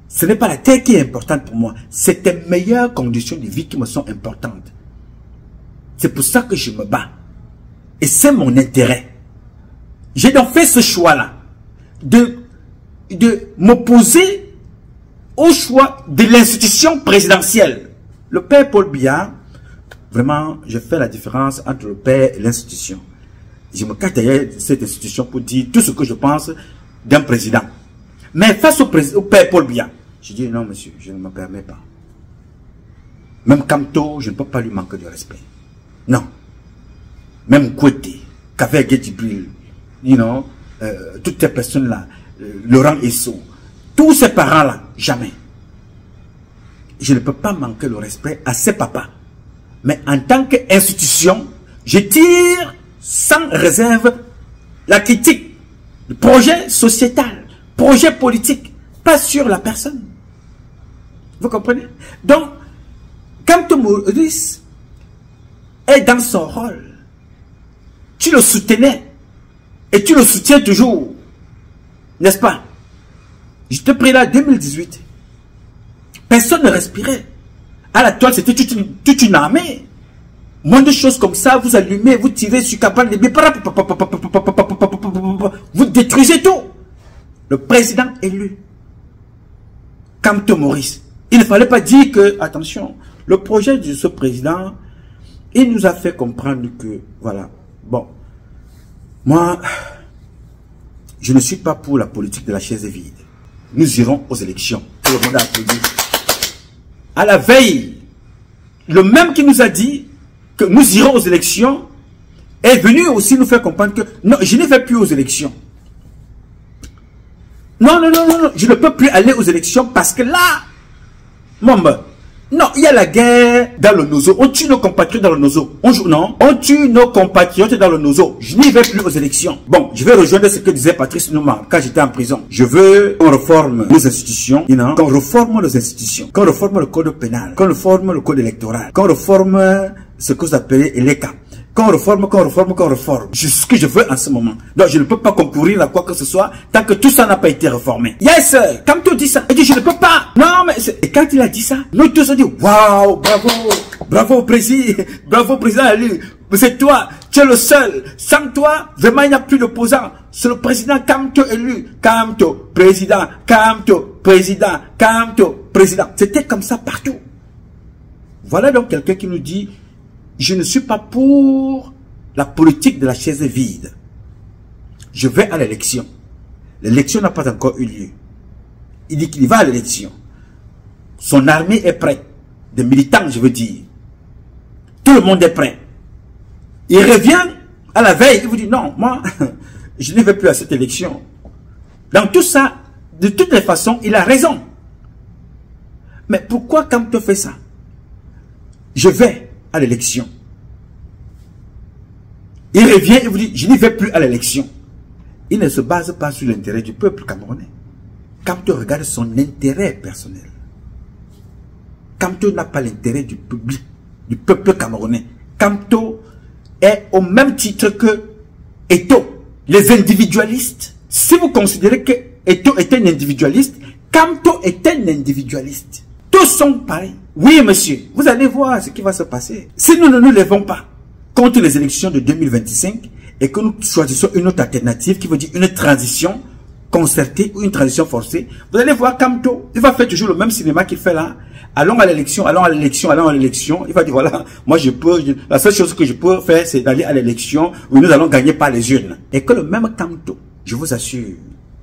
Ce n'est pas la terre qui est importante pour moi. C'est tes meilleures conditions de vie qui me sont importantes. C'est pour ça que je me bats. Et c'est mon intérêt. J'ai donc fait ce choix-là. De m'opposer au choix de l'institution présidentielle. Le père Paul Biya, vraiment, je fais la différence entre le père et l'institution. Je me cache derrière cette institution pour dire tout ce que je pense d'un président. Mais face au père Paul Biya, je dis non monsieur, je ne me permets pas. Même Kamto, je ne peux pas lui manquer de respect. Non. Même Kouete, Kaveh Gedjibril, toutes ces personnes-là, Laurent Esso, tous ces parents-là, jamais. Je ne peux pas manquer le respect à ces papas. Mais en tant qu'institution, je tire sans réserve la critique, le projet sociétal, projet politique, pas sur la personne. Vous comprenez? Donc, quand Maurice est dans son rôle, tu le soutenais et tu le soutiens toujours, n'est-ce pas? Je te prie là, 2018, personne ne respirait. À la toile, c'était toute une armée. Moins de choses comme ça, vous allumez, vous tirez sur Cabane de Bipara, vous détruisez tout. Le président élu, Kamto Maurice, il ne fallait pas dire que, attention, le projet de ce président, il nous a fait comprendre que, voilà, bon, moi, je ne suis pas pour la politique de la chaise vide. Nous irons aux élections. Tout le monde a applaudi. À la veille, le même qui nous a dit que nous irons aux élections est venu aussi nous faire comprendre que non, je ne vais plus aux élections. Non, non, non, non, non, je ne peux plus aller aux élections parce que là, non, il y a la guerre dans le Nozo. On tue nos compatriotes dans le Nozo. On tue nos compatriotes dans le Nozo. Je n'y vais plus aux élections. Bon, je vais rejoindre ce que disait Patrice Nouma quand j'étais en prison. Je veux qu'on réforme nos institutions, qu'on réforme nos institutions, qu'on réforme le code pénal, qu'on réforme le code électoral, qu'on réforme ce que vous appelez l'ECA. Qu'on réforme. C'est ce que je veux en ce moment. Donc, je ne peux pas concourir à quoi que ce soit tant que tout ça n'a pas été réformé. Yes, quand tu dis ça, il dit je ne peux pas. Non, mais et quand il a dit ça, nous tous on dit waouh, bravo président élu. C'est toi, tu es le seul. Sans toi, vraiment il n'y a plus d'opposants. C'est le président Kamto élu. Kamto, président. C'était comme ça partout. Voilà donc quelqu'un qui nous dit je ne suis pas pour la politique de la chaise vide. Je vais à l'élection. L'élection n'a pas encore eu lieu. Il dit qu'il va à l'élection. Son armée est prête. Des militants, je veux dire. Tout le monde est prêt. Il revient à la veille. Il vous dit non, moi, je ne vais plus à cette élection. Dans tout ça, de toutes les façons, il a raison. Mais pourquoi Kamto fait ça? Je vais à l'élection. Il revient et vous dit, je n'y vais plus à l'élection. Il ne se base pas sur l'intérêt du peuple camerounais. Kamto regarde son intérêt personnel. Kamto n'a pas l'intérêt du public, du peuple camerounais. Kamto est au même titre que Eto, les individualistes. Si vous considérez que Eto est un individualiste, Kamto est un individualiste. Tous sont pareils. Oui, monsieur, vous allez voir ce qui va se passer. Si nous ne nous levons pas contre les élections de 2025 et que nous choisissons une autre alternative qui veut dire une transition concertée ou une transition forcée, vous allez voir Kamto, il va faire toujours le même cinéma qu'il fait là. Allons à l'élection, allons à l'élection, allons à l'élection. Il va dire voilà, moi la seule chose que je peux faire c'est d'aller à l'élection où nous allons gagner par les urnes. Et que le même Kamto, je vous assure,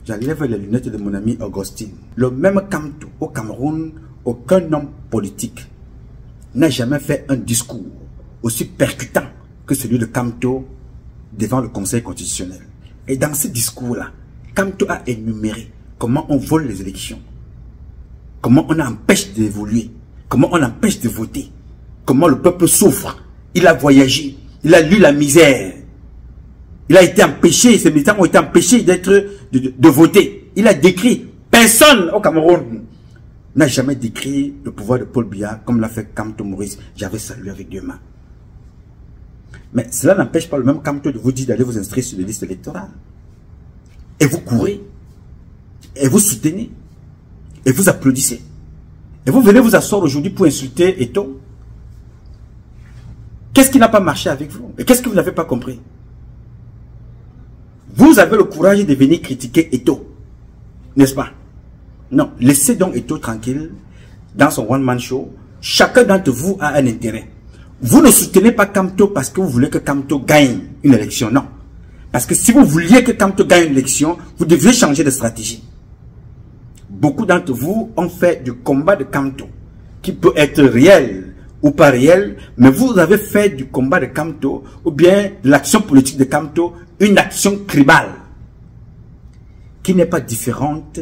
j'enlève les lunettes de mon ami Augustine, le même Kamto au Cameroun, aucun homme politique n'a jamais fait un discours aussi percutant que celui de Kamto devant le Conseil constitutionnel. Et dans ce discours-là, Kamto a énuméré comment on vole les élections, comment on empêche d'évoluer, comment on empêche de voter, comment le peuple souffre. Il a voyagé, il a lu la misère, il a été empêché, ces militants ont été empêchés de voter. Il a décrit, personne au Cameroun n'a jamais décrit le pouvoir de Paul Biya comme l'a fait Kamto Maurice. J'avais salué avec 2 mains. Mais cela n'empêche pas le même Kamto de vous dire d'aller vous inscrire sur les listes électorales. Et vous courez. Et vous soutenez. Et vous applaudissez. Et vous venez vous asseoir aujourd'hui pour insulter Eto. Qu'est-ce qui n'a pas marché avec vous? Et qu'est-ce que vous n'avez pas compris? Vous avez le courage de venir critiquer Eto. N'est-ce pas? Non, laissez donc Eto tranquille dans son one-man show. Chacun d'entre vous a un intérêt. Vous ne soutenez pas Kamto parce que vous voulez que Kamto gagne une élection. Non. Parce que si vous vouliez que Kamto gagne une élection, vous deviez changer de stratégie. Beaucoup d'entre vous ont fait du combat de Kamto, qui peut être réel ou pas réel, mais vous avez fait du combat de Kamto, ou bien de l'action politique de Kamto, une action tribale, qui n'est pas différente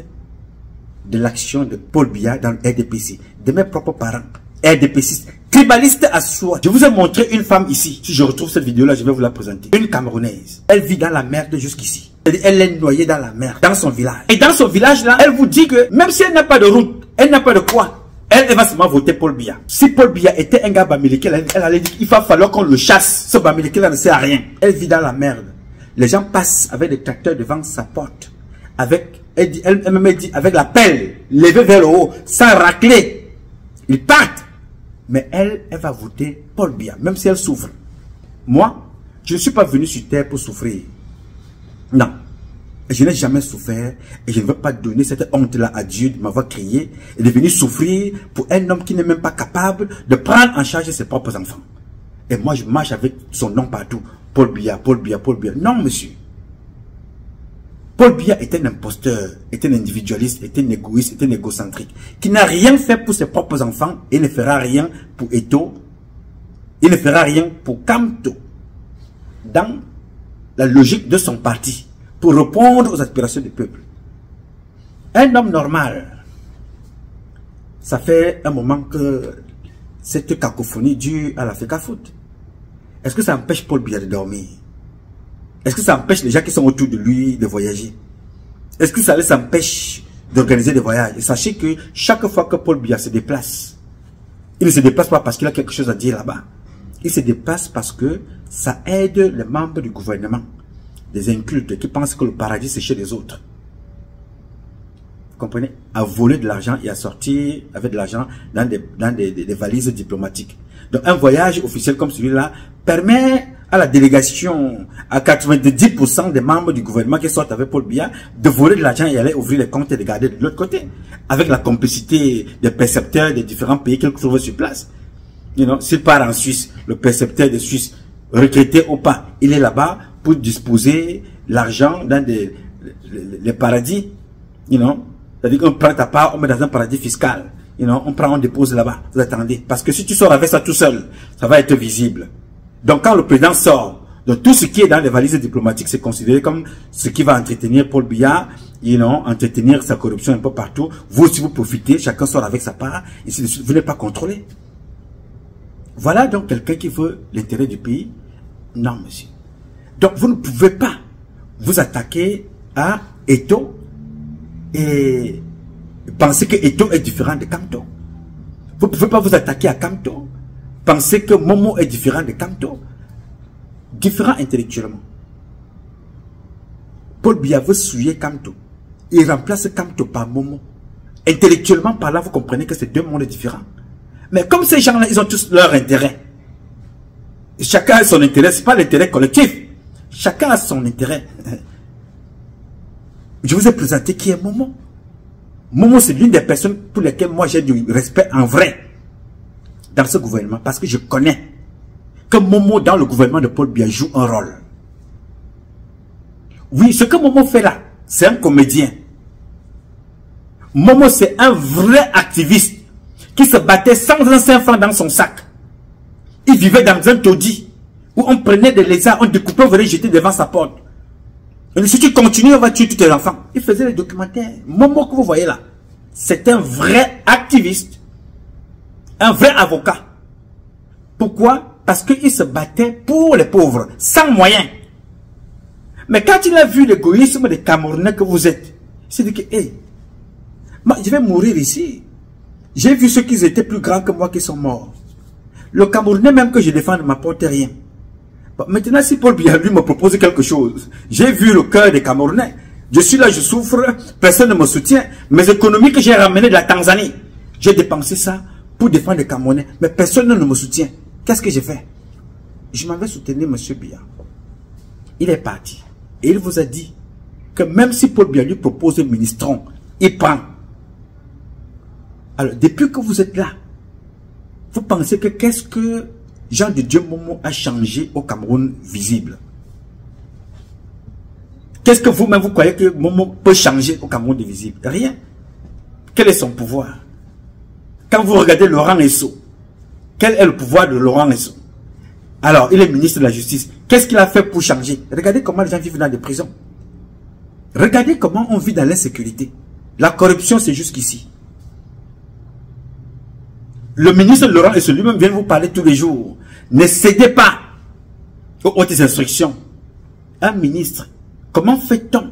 de l'action de Paul Biya dans le RDPC, de mes propres parents, RDPcistes, tribalistes à soi. Je vous ai montré une femme ici. Si je retrouve cette vidéo-là, je vais vous la présenter. Une Camerounaise. Elle vit dans la merde jusqu'ici. Elle est noyée dans la merde, dans son village. Et dans son village-là, elle vous dit que même si elle n'a pas de route, elle n'a pas de quoi, elle va seulement voter Paul Biya. Si Paul Biya était un gars bamileke, elle allait dire qu'il va falloir qu'on le chasse. Ce bamileke-là ne sert à rien. Elle vit dans la merde. Les gens passent avec des tracteurs devant sa porte. Elle dit avec la pelle, levée vers le haut, sans racler. Ils partent. Mais elle va voter Paul Biya, même si elle souffre. Moi, je ne suis pas venu sur terre pour souffrir. Non. Je n'ai jamais souffert et je ne veux pas donner cette honte-là à Dieu de m'avoir créé et de venir souffrir pour un homme qui n'est même pas capable de prendre en charge ses propres enfants. Et moi, je marche avec son nom partout. Paul Biya, Paul Biya, Paul Biya. Non, monsieur. Paul Biya est un imposteur, est un individualiste, est un égoïste, est un égocentrique, qui n'a rien fait pour ses propres enfants et ne fera rien pour Eto, il ne fera rien pour Kamto, dans la logique de son parti, pour répondre aux aspirations du peuple. Un homme normal, ça fait un moment que cette cacophonie due à l'Africa Foot. Est-ce que ça empêche Paul Biya de dormir? Est-ce que ça empêche les gens qui sont autour de lui de voyager? Est-ce que ça les empêche d'organiser des voyages? Et sachez que chaque fois que Paul Biya se déplace, il ne se déplace pas parce qu'il a quelque chose à dire là-bas. Il se déplace parce que ça aide les membres du gouvernement, des incultes qui pensent que le paradis c'est chez les autres. Vous comprenez? À voler de l'argent et à sortir avec de l'argent dans des valises diplomatiques. Donc un voyage officiel comme celui-là permet à la délégation, à 90% des membres du gouvernement qui sortent avec Paul Biya, de voler de l'argent et aller ouvrir les comptes et de garder de l'autre côté. Avec la complicité des percepteurs des différents pays qu'ils trouvent sur place. S'il part en Suisse, le percepteur de Suisse, retraité ou pas, il est là-bas pour disposer l'argent dans les paradis. C'est-à-dire qu'on prend ta part, on met dans un paradis fiscal. On prend, on dépose là-bas. Vous attendez. Parce que si tu sors avec ça tout seul, ça va être visible. Donc quand le président sort, donc tout ce qui est dans les valises diplomatiques, c'est considéré comme ce qui va entretenir Paul Biya, entretenir sa corruption un peu partout. Vous aussi vous profitez, chacun sort avec sa part, et vous n'êtes pas contrôlé. Voilà donc quelqu'un qui veut l'intérêt du pays. Non, monsieur. Donc vous ne pouvez pas vous attaquer à Eto'o et penser que Eto'o est différent de Kamto. Vous ne pouvez pas vous attaquer à Kamto, penser que Momo est différent de Kamto. Différent intellectuellement. Paul Biya veut souiller Kamto. Il remplace Kamto par Momo. Intellectuellement parlant, vous comprenez que c'est deux mondes différents. Mais comme ces gens-là, ils ont tous leur intérêt. Et chacun a son intérêt, ce n'est pas l'intérêt collectif. Chacun a son intérêt. Je vous ai présenté qui est Momo. Momo, c'est l'une des personnes pour lesquelles moi j'ai du respect en vrai dans ce gouvernement. Parce que je connais que Momo dans le gouvernement de Paul Biya joue un rôle. Oui, ce que Momo fait là, c'est un comédien. Momo, c'est un vrai activiste qui se battait sans un 5 francs dans son sac. Il vivait dans un taudis où on prenait des lézards, on découpait, on venait jeter devant sa porte. Et si tu continues, on va tuer tous tes enfants. Il faisait les documentaires. Momo que vous voyez là, c'est un vrai activiste, un vrai avocat. Pourquoi? Parce qu'il se battait pour les pauvres, sans moyens. Mais quand il a vu l'égoïsme des Camerounais que vous êtes, il s'est dit que, hey, moi, je vais mourir ici. J'ai vu ceux qui étaient plus grands que moi qui sont morts. Le Camerounais même que je défends ne m'apporte rien. Bon, maintenant, si Paul Biya lui me propose quelque chose, j'ai vu le cœur des Camerounais. Je suis là, je souffre, personne ne me soutient. Mes économies que j'ai ramenées de la Tanzanie, j'ai dépensé ça pour défendre les Camerounais. Mais personne ne me soutient. Qu'est-ce que j'ai fait? Je m'en vais soutenir M. Biya. Il est parti. Et il vous a dit que même si Paul Biya lui propose un ministron, il prend. Alors, depuis que vous êtes là, vous pensez que qu'est-ce que Jean de Dieu Momo a changé au Cameroun visible? Qu'est-ce que vous-même vous croyez que Momo peut changer au Cameroun de visible? Rien. Quel est son pouvoir? Quand vous regardez Laurent Esso, quel est le pouvoir de Laurent Esso? Alors, il est ministre de la Justice. Qu'est-ce qu'il a fait pour changer? Regardez comment les gens vivent dans des prisons. Regardez comment on vit dans l'insécurité. La corruption, c'est jusqu'ici. Le ministre Laurent Esso lui-même vient vous parler tous les jours. Ne cédez pas aux hautes instructions. Un ministre, comment fait-on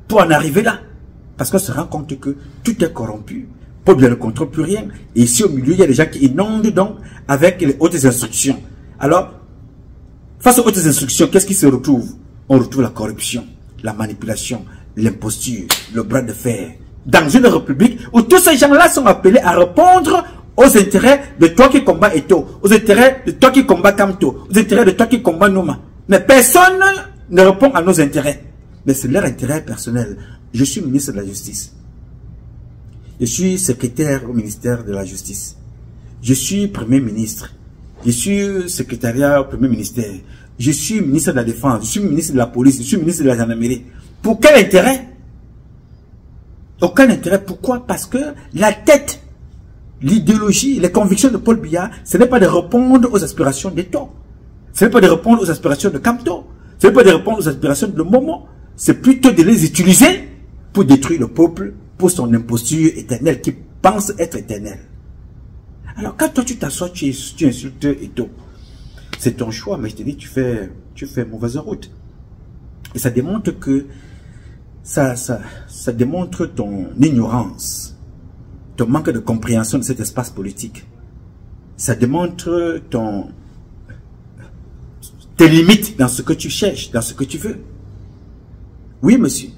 pour en arriver là? Parce qu'on se rend compte que tout est corrompu. Paul Biya ne contrôle plus rien. Et ici au milieu, il y a des gens qui inondent donc avec les hautes instructions. Alors, face aux hautes instructions, qu'est-ce qui se retrouve? On retrouve la corruption, la manipulation, l'imposture, le bras de fer. Dans une république où tous ces gens-là sont appelés à répondre aux intérêts de toi qui combat Eto'o, aux intérêts de toi qui combat Kamto, aux intérêts de toi qui combat Nouma. Mais personne ne répond à nos intérêts. Mais c'est leur intérêt personnel. Je suis ministre de la Justice. Je suis secrétaire au ministère de la Justice. Je suis Premier ministre. Je suis secrétariat au Premier ministère. Je suis ministre de la Défense. Je suis ministre de la Police. Je suis ministre de la Gendarmerie. Pour quel intérêt? Aucun intérêt. Pourquoi? Parce que la tête, l'idéologie, les convictions de Paul Biya, ce n'est pas de répondre aux aspirations d'Eto'o. Ce n'est pas de répondre aux aspirations de Kamto. Ce n'est pas de répondre aux aspirations de Momo. C'est plutôt de les utiliser pour détruire le peuple pour son imposture éternelle, qui pense être éternelle. Alors quand toi tu t'assois, tu insultes Eto'o, c'est ton choix, mais je te dis, tu fais mauvaise route. Et ça démontre que, ça démontre ton ignorance, ton manque de compréhension de cet espace politique. Ça démontre tes limites dans ce que tu cherches, dans ce que tu veux. Oui, monsieur.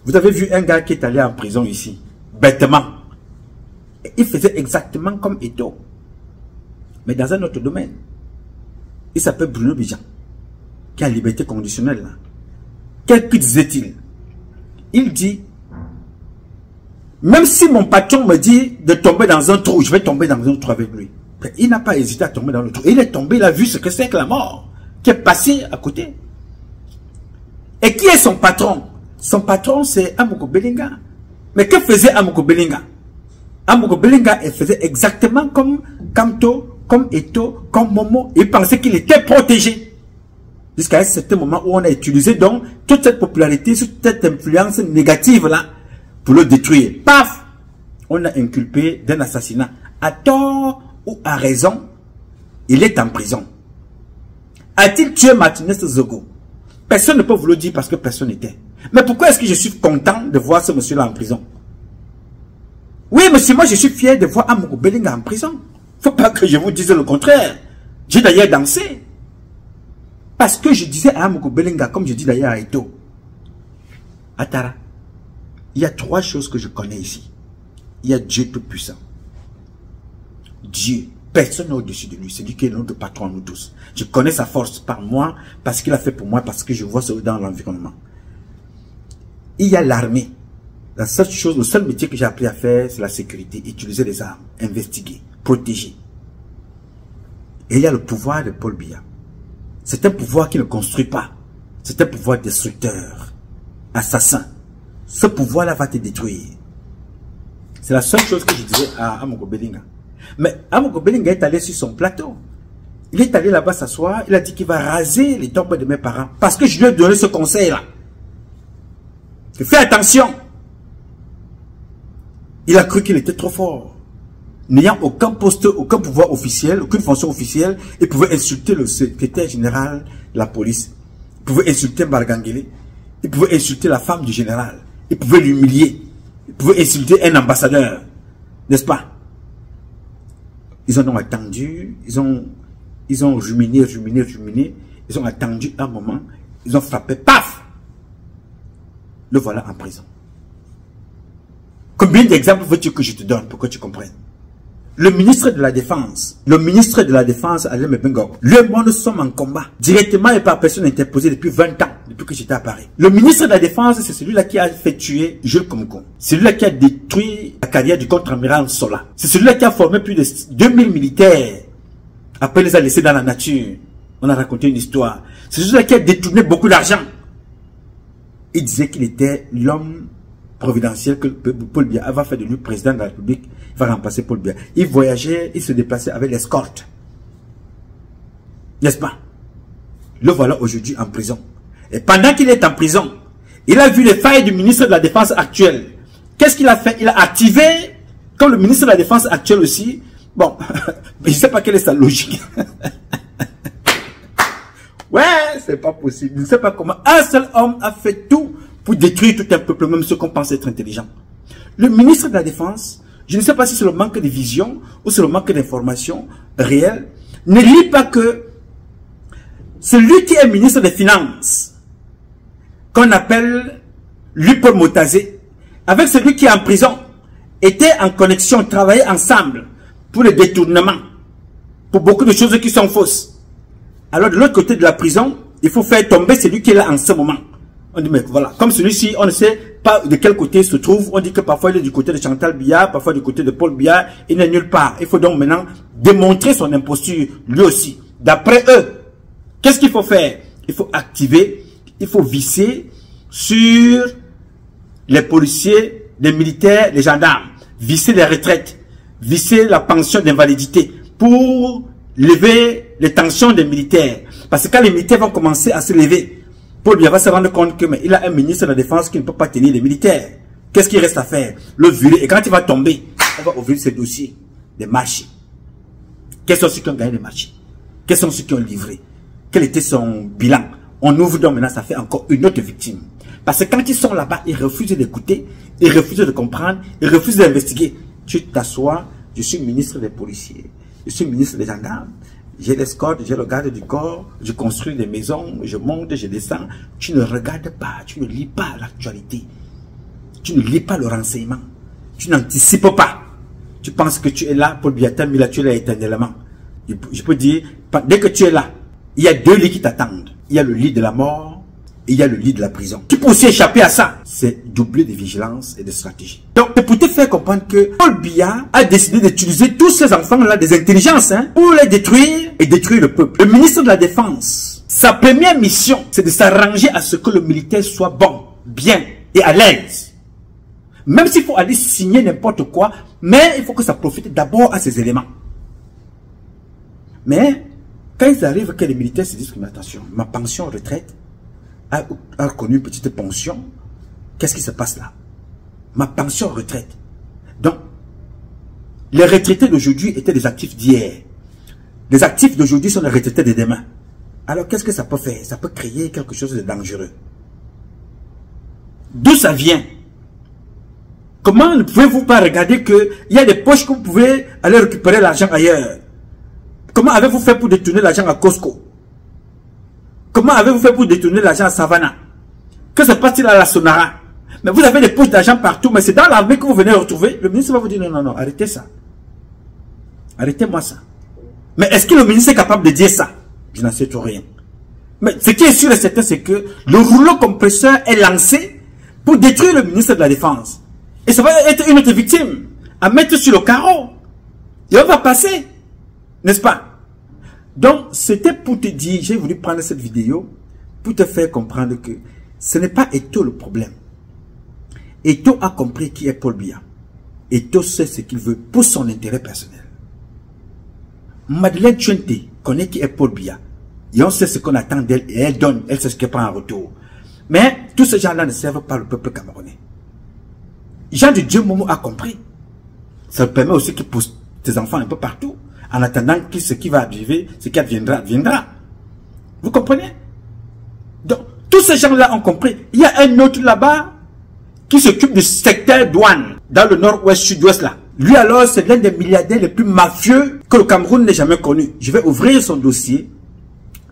Vous avez vu un gars qui est allé en prison ici, bêtement. Et il faisait exactement comme Eto'o, mais dans un autre domaine. Il s'appelle Bruno Bijan, qui a liberté conditionnelle. Qu'est-ce que disait-il? Il dit, même si mon patron me dit de tomber dans un trou, je vais tomber dans un trou avec lui. Il n'a pas hésité à tomber dans le trou. Il est tombé, il a vu ce que c'est que la mort, qui est passé à côté. Et qui est son patron? Son patron, c'est Amogo Belinga. Mais que faisait Amogo Belinga? Amogo Belinga, il faisait exactement comme Kamto, comme Eto'o, comme Momo. Il pensait qu'il était protégé. Jusqu'à un certain moment où on a utilisé donc toute cette popularité, toute cette influence négative-là, pour le détruire. Paf! On l'a inculpé d'un assassinat. À tort ou à raison, il est en prison. A-t-il tué Martinez Zogo? Personne ne peut vous le dire parce que personne n'était. Mais pourquoi est-ce que je suis content de voir ce monsieur-là en prison? Oui, monsieur, moi je suis fier de voir Amogo Belinga en prison. Faut pas que je vous dise le contraire. J'ai d'ailleurs dansé. Parce que je disais à Amogo Belinga, comme je dis d'ailleurs à Eto'o, Atara, il y a 3 choses que je connais ici. Il y a Dieu Tout-Puissant. Dieu, personne n'est au-dessus de lui. C'est lui qui est notre patron, nous tous. Je connais sa force par moi, parce qu'il a fait pour moi, parce que je vois ça dans l'environnement. Il y a l'armée. La seule chose, le seul métier que j'ai appris à faire, c'est la sécurité. Utiliser les armes, investiguer, protéger. Et il y a le pouvoir de Paul Biya. C'est un pouvoir qui ne construit pas. C'est un pouvoir destructeur, assassin. Ce pouvoir-là va te détruire. C'est la seule chose que je disais à Amogo Belinga. Mais Amogo Belinga est allé sur son plateau. Il est allé là-bas s'asseoir. Il a dit qu'il va raser les tombes de mes parents. Parce que je lui ai donné ce conseil-là. Fais attention. Il a cru qu'il était trop fort. N'ayant aucun poste, aucun pouvoir officiel, aucune fonction officielle, il pouvait insulter le secrétaire général de la police. Il pouvait insulter Bargangele. Il pouvait insulter la femme du général. Il pouvait l'humilier. Il pouvait insulter un ambassadeur. N'est-ce pas? Ils en ont attendu. Ils ont ruminé. Ils ont attendu un moment. Ils ont frappé. Paf! Le voilà en prison. Combien d'exemples veux-tu que je te donne pour que tu comprennes? Le ministre de la Défense, Alain Bengo, le monde, nous sommes en combat, directement et par personne interposée depuis 20 ans, depuis que j'étais à Paris. Le ministre de la Défense, c'est celui-là qui a fait tuer Jules Komoko. C'est celui-là qui a détruit la carrière du contre-amiral Sola. C'est celui-là qui a formé plus de 2000 militaires. Après, il les a laissés dans la nature. On a raconté une histoire. C'est celui-là qui a détourné beaucoup d'argent. Il disait qu'il était l'homme providentiel que Paul Biya va faire de lui président de la République. Il va remplacer Paul Biya. Il voyageait, il se déplaçait avec l'escorte. N'est-ce pas? Le voilà aujourd'hui en prison. Et pendant qu'il est en prison, il a vu les failles du ministre de la Défense actuel. Qu'est-ce qu'il a fait? Il a activé, comme le ministre de la Défense actuel aussi, bon, je ne sais pas quelle est sa logique. Ouais, c'est pas possible. Je ne sais pas comment. Un seul homme a fait tout pour détruire tout un peuple, même ceux qu'on pense être intelligents. Le ministre de la Défense, je ne sais pas si c'est le manque de vision ou c'est le manque d'information réelle, ne lit pas que celui qui est ministre des Finances, qu'on appelle Paul Motazé, avec celui qui est en prison, étaient en connexion, travaillaient ensemble pour le détournement, pour beaucoup de choses qui sont fausses. Alors de l'autre côté de la prison, il faut faire tomber celui qui est là en ce moment. On dit, mais voilà, comme celui-ci, on ne sait pas de quel côté il se trouve. On dit que parfois il est du côté de Chantal Biya, parfois du côté de Paul Biya. Il n'est nulle part. Il faut donc maintenant démontrer son imposture, lui aussi. D'après eux, qu'est-ce qu'il faut faire? Il faut activer, il faut visser sur les policiers, les militaires, les gendarmes. Visser les retraites, visser la pension d'invalidité pour lever les tensions des militaires. Parce que quand les militaires vont commencer à se lever, Paul Biya va se rendre compte que mais il a un ministre de la Défense qui ne peut pas tenir les militaires. Qu'est-ce qu'il reste à faire? Le virer. Et quand il va tomber, on va ouvrir ses dossiers des marchés. Quels sont ceux qui ont gagné les marchés? Quels sont ceux qui ont livré? Quel était son bilan? On ouvre donc maintenant, ça fait encore une autre victime. Parce que quand ils sont là-bas, ils refusent d'écouter, ils refusent de comprendre, ils refusent d'investiguer. Tu t'assois, je suis ministre des policiers, je suis ministre des gendarmes, j'ai l'escorte, j'ai le garde du corps, je construis des maisons, je monte, je descends. Tu ne regardes pas, tu ne lis pas l'actualité. Tu ne lis pas le renseignement. Tu n'anticipes pas. Tu penses que tu es là pour Biya Tambila, tu es là éternellement. Je peux dire, dès que tu es là, il y a deux lits qui t'attendent. Il y a le lit de la mort et il y a le lit de la prison. Tu peux aussi échapper à ça. C'est doubler de vigilance et de stratégie. Donc, c'est pour te faire comprendre que Paul Biya a décidé d'utiliser tous ces enfants-là, des intelligences, pour les détruire et détruire le peuple. Le ministre de la Défense, sa première mission, c'est de s'arranger à ce que le militaire soit bon, bien et à l'aise. Même s'il faut aller signer n'importe quoi, mais il faut que ça profite d'abord à ces éléments. Mais, quand ils arrivent, que les militaires se disent que, mais attention, ma pension retraite a reconnu une petite pension, qu'est-ce qui se passe là? Ma pension retraite. Donc, les retraités d'aujourd'hui étaient des actifs d'hier. Les actifs d'aujourd'hui sont les retraités de demain. Alors, qu'est-ce que ça peut faire? Ça peut créer quelque chose de dangereux. D'où ça vient? Comment ne pouvez-vous pas regarder qu'il y a des poches que vous pouvez aller récupérer l'argent ailleurs? Comment avez-vous fait pour détourner l'argent à Costco? Comment avez-vous fait pour détourner l'argent à Savannah? Que se passe-t-il à la Sonara? Mais vous avez des poches d'argent partout, mais c'est dans l'armée que vous venez retrouver. Le ministre va vous dire non, non, non, arrêtez ça. Arrêtez-moi ça. Mais est-ce que le ministre est capable de dire ça? Je n'en sais tout rien. Mais ce qui est sûr et certain, c'est que le rouleau compresseur est lancé pour détruire le ministre de la Défense. Et ça va être une autre victime à mettre sur le carreau. Et on va passer. N'est-ce pas? Donc, c'était pour te dire, j'ai voulu prendre cette vidéo pour te faire comprendre que ce n'est pas Eto'o le problème. Eto'o a compris qui est Paul Biya. Eto'o sait ce qu'il veut pour son intérêt personnel. Madeleine Tchouente connaît qui est Paul Biya. Et on sait ce qu'on attend d'elle et elle donne, elle sait ce qu'elle prend en retour. Mais tous ces gens-là ne servent pas le peuple camerounais. Jean de Dieu Momo a compris. Ça permet aussi qu'il pousse tes enfants un peu partout. En attendant que ce qui va arriver, ce qui adviendra, viendra. Vous comprenez? Donc, tous ces gens-là ont compris. Il y a un autre là-bas qui s'occupe du secteur douane, dans le nord-ouest, sud-ouest là. Lui alors, c'est l'un des milliardaires les plus mafieux que le Cameroun n'ait jamais connu. Je vais ouvrir son dossier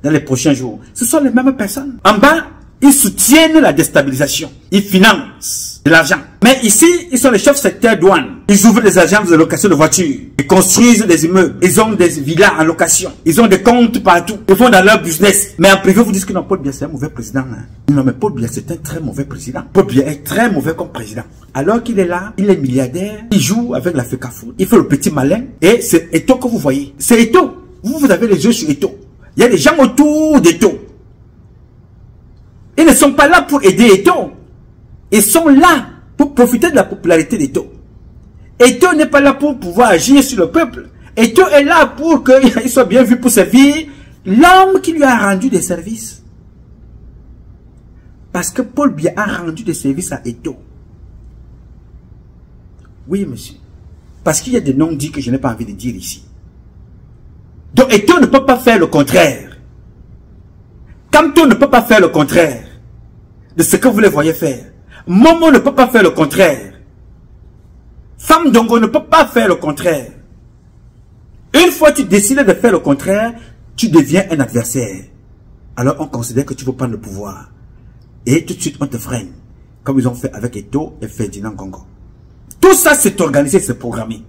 dans les prochains jours. Ce sont les mêmes personnes. En bas, ils soutiennent la déstabilisation. Ils financent de l'argent. Mais ici, ils sont les chefs secteur douane. Ils ouvrent des agences de location de voitures. Ils construisent des immeubles. Ils ont des villas en location. Ils ont des comptes partout. Ils font dans leur business. Mais en privé, vous dites que non, Paul Biya, c'est un mauvais président. Non, mais Paul Biya, c'est un très mauvais président. Paul Biya est très mauvais comme président. Alors qu'il est là, il est milliardaire. Il joue avec la FECAFOOT. Il fait le petit malin. Et c'est Eto'o que vous voyez. C'est Eto'o. Vous avez les yeux sur Eto'o. Il y a des gens autour d'Eto'o. Ils ne sont pas là pour aider Eto'o. Ils sont là pour profiter de la popularité d'Eto'o. Eto'o n'est pas là pour pouvoir agir sur le peuple. Eto'o est là pour qu'il soit bien vu pour servir l'homme qui lui a rendu des services. Parce que Paul Biya a rendu des services à Eto'o. Oui, monsieur. Parce qu'il y a des noms dits que je n'ai pas envie de dire ici. Donc Eto'o ne peut pas faire le contraire. Kamto ne peut pas faire le contraire de ce que vous les voyez faire. Momo ne peut pas faire le contraire. Femme Dongo ne peut pas faire le contraire. Une fois que tu décides de faire le contraire, tu deviens un adversaire. Alors on considère que tu veux prendre le pouvoir. Et tout de suite on te freine. Comme ils ont fait avec Eto'o et Ferdinand Congo. Tout ça c'est organisé, c'est programmé.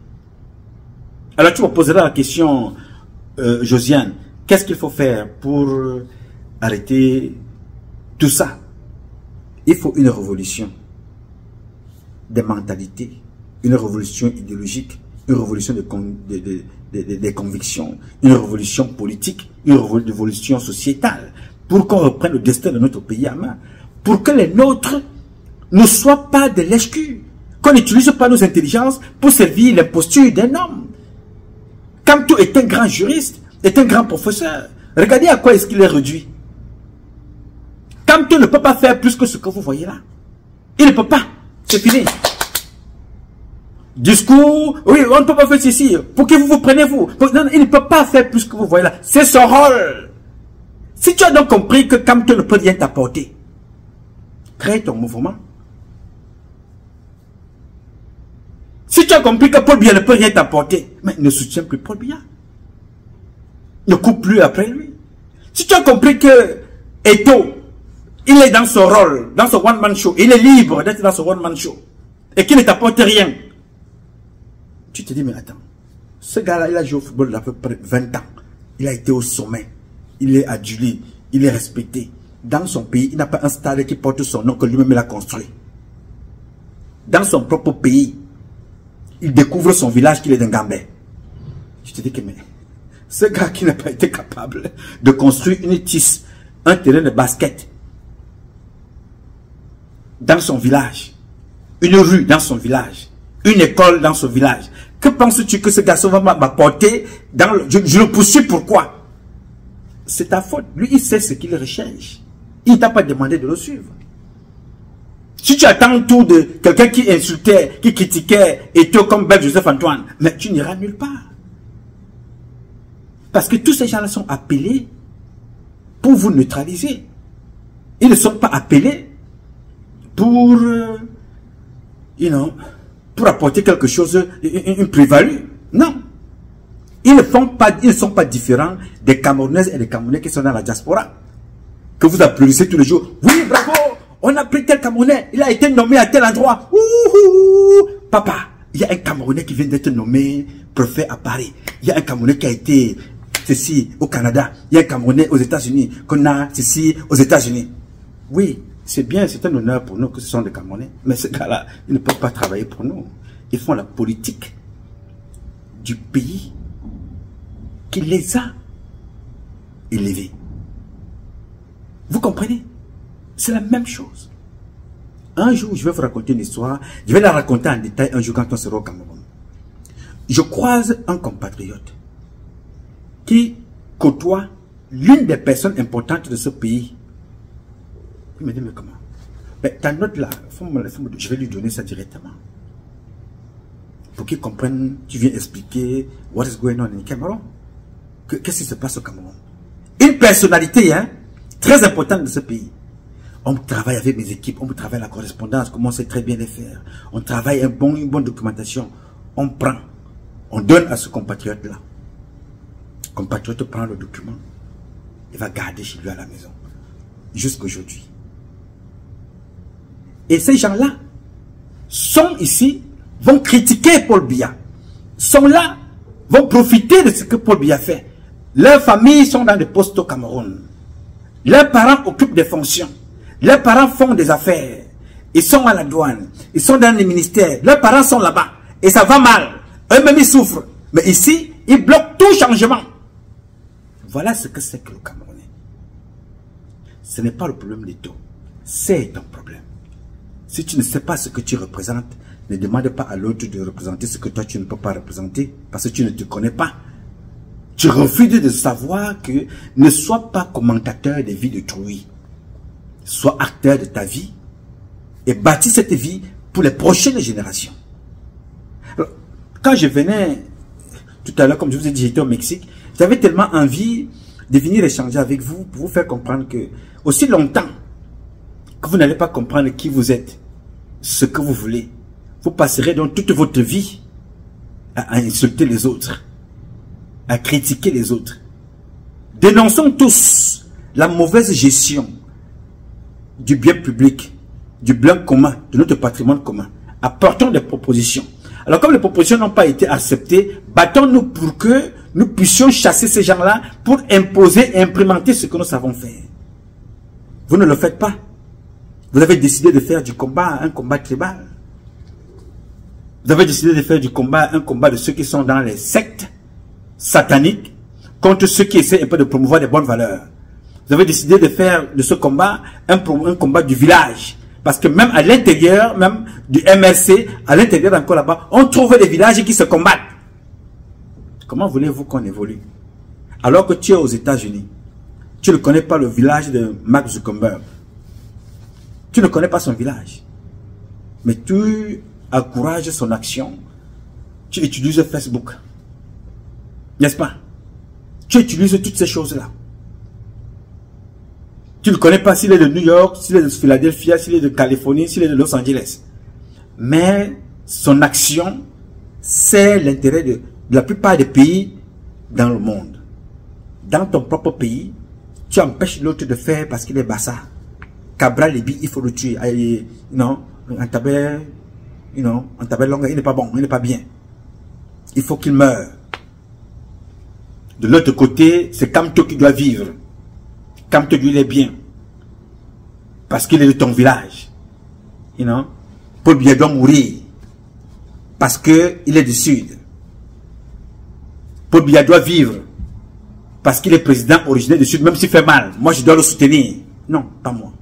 Alors tu me poseras la question, Josiane, qu'est-ce qu'il faut faire pour arrêter tout ça? Il faut une révolution des mentalités, une révolution idéologique, une révolution des convictions, une révolution politique, une révolution sociétale, pour qu'on reprenne le destin de notre pays à main, pour que les nôtres ne soient pas des lèche-culs, qu'on n'utilise pas nos intelligences pour servir l'imposture d'un homme. Kamto est un grand juriste, est un grand professeur. Regardez à quoi est-ce qu'il est réduit. Kamto ne peut pas faire plus que ce que vous voyez là. Il ne peut pas. C'est fini. Discours, oui, on ne peut pas faire ceci. Pour que vous vous prenez vous. Non, il ne peut pas faire plus que vous voyez là. C'est son rôle. Si tu as donc compris que Camto ne peut rien t'apporter, crée ton mouvement. Si tu as compris que Paul Biya ne peut rien t'apporter, mais ne soutiens plus Paul Biya. Ne coupe plus après lui. Si tu as compris que Eto, il est dans son rôle, dans son one-man show, il est libre d'être dans son one-man show, et qu'il ne t'apporte rien, tu te dis, mais attends, ce gars-là, il a joué au football à peu près 20 ans. Il a été au sommet. Il est adulé. Il est respecté. Dans son pays, il n'a pas un stade qui porte son nom que lui-même il a construit. Dans son propre pays, il découvre son village qu'il est d'un Gambais. Je te dis que mais, ce gars qui n'a pas été capable de construire une tisse, un terrain de basket dans son village, une rue dans son village, une école dans son village, que penses-tu que ce garçon va m'apporter dans le... Je le poursuis, pourquoi? C'est ta faute. Lui, il sait ce qu'il recherche. Il ne t'a pas demandé de le suivre. Si tu attends tout de quelqu'un qui insultait, qui critiquait, et tout comme Bel Joseph Antoine, mais tu n'iras nulle part. Parce que tous ces gens-là sont appelés pour vous neutraliser. Ils ne sont pas appelés pour, pour apporter quelque chose, une plus-value. Non. Ils ne sont pas différents des Camerounaises et des Camerounais qui sont dans la diaspora. Que vous applaudissez tous les jours. Oui, bravo, on a pris tel Camerounais, il a été nommé à tel endroit. Ouh, papa, il y a un Camerounais qui vient d'être nommé préfet à Paris. Il y a un Camerounais qui a été ceci au Canada. Il y a un Camerounais aux États-Unis, qu'on a ceci aux États-Unis. Oui, c'est bien, c'est un honneur pour nous que ce sont des Camerounais. Mais ces gars-là, ils ne peuvent pas travailler pour nous. Ils font la politique du pays qui les a élevés. Vous comprenez? C'est la même chose. Un jour, je vais vous raconter une histoire. Je vais la raconter en détail un jour quand on sera au Cameroun. Je croise un compatriote qui côtoie l'une des personnes importantes de ce pays. Il me dit, mais comment? Mais ta note là, je vais lui donner ça directement. Pour qu'il comprenne, tu viens expliquer what is going on in Cameroun. Qu'est-ce qui se passe au Cameroun? Une personnalité, très importante de ce pays. On travaille avec mes équipes, on travaille la correspondance, comment on sait très bien les faire. On travaille une bonne documentation. On prend, on donne à ce compatriote-là. Le compatriote prend le document, il va garder chez lui à la maison. Jusqu'aujourd'hui. Et ces gens-là sont ici, vont critiquer Paul Biya. Sont là, vont profiter de ce que Paul Biya fait. Leurs familles sont dans des postes au Cameroun. Leurs parents occupent des fonctions. Leurs parents font des affaires. Ils sont à la douane. Ils sont dans les ministères. Leurs parents sont là-bas. Et ça va mal. Eux-mêmes, ils souffrent. Mais ici, ils bloquent tout changement. Voilà ce que c'est que le Camerounais. Ce n'est pas le problème des taux. C'est ton problème. Si tu ne sais pas ce que tu représentes, ne demande pas à l'autre de représenter ce que toi tu ne peux pas représenter. Parce que tu ne te connais pas. Tu refuses de savoir que ne sois pas commentateur des vies d'autrui. Sois acteur de ta vie et bâtis cette vie pour les prochaines générations. Alors, quand je venais tout à l'heure, comme je vous ai dit, j'étais au Mexique, j'avais tellement envie de venir échanger avec vous pour vous faire comprendre que aussi longtemps que vous n'allez pas comprendre qui vous êtes, ce que vous voulez, vous passerez donc toute votre vie à insulter les autres, à critiquer les autres. Dénonçons tous la mauvaise gestion du bien public, du bien commun, de notre patrimoine commun. Apportons des propositions. Alors comme les propositions n'ont pas été acceptées, battons-nous pour que nous puissions chasser ces gens-là pour imposer et implémenter ce que nous savons faire. Vous ne le faites pas. Vous avez décidé de faire du combat un combat tribal. Vous avez décidé de faire du combat un combat de ceux qui sont dans les sectes sataniques contre ceux qui essaient un peu de promouvoir des bonnes valeurs. Vous avez décidé de faire de ce combat un combat du village. Parce que même à l'intérieur, même du MRC, à l'intérieur encore là-bas, on trouve des villages qui se combattent. Comment voulez-vous qu'on évolue? Alors que tu es aux États-Unis, tu ne connais pas le village de Mark Zuckerberg. Tu ne connais pas son village. Mais tu encourages son action. Tu utilises Facebook. N'est-ce pas? Tu utilises toutes ces choses-là. Tu ne connais pas s'il est de New York, s'il est de Philadelphie, s'il est de Californie, s'il est de Los Angeles. Mais son action, c'est l'intérêt de la plupart des pays dans le monde. Dans ton propre pays, tu empêches l'autre de faire parce qu'il est bassa. Cabral Libi, il faut le tuer. Non, en tabelle longue, il n'est pas bon, il n'est pas bien. Il faut qu'il meure. De l'autre côté, c'est Kamto qui doit vivre. Kamto, lui, il est bien. Parce qu'il est de ton village. Paul Biya doit mourir. Parce qu'il est du Sud. Paul Biya doit vivre. Parce qu'il est président originaire du Sud, même s'il fait mal. Moi, je dois le soutenir. Non, pas moi.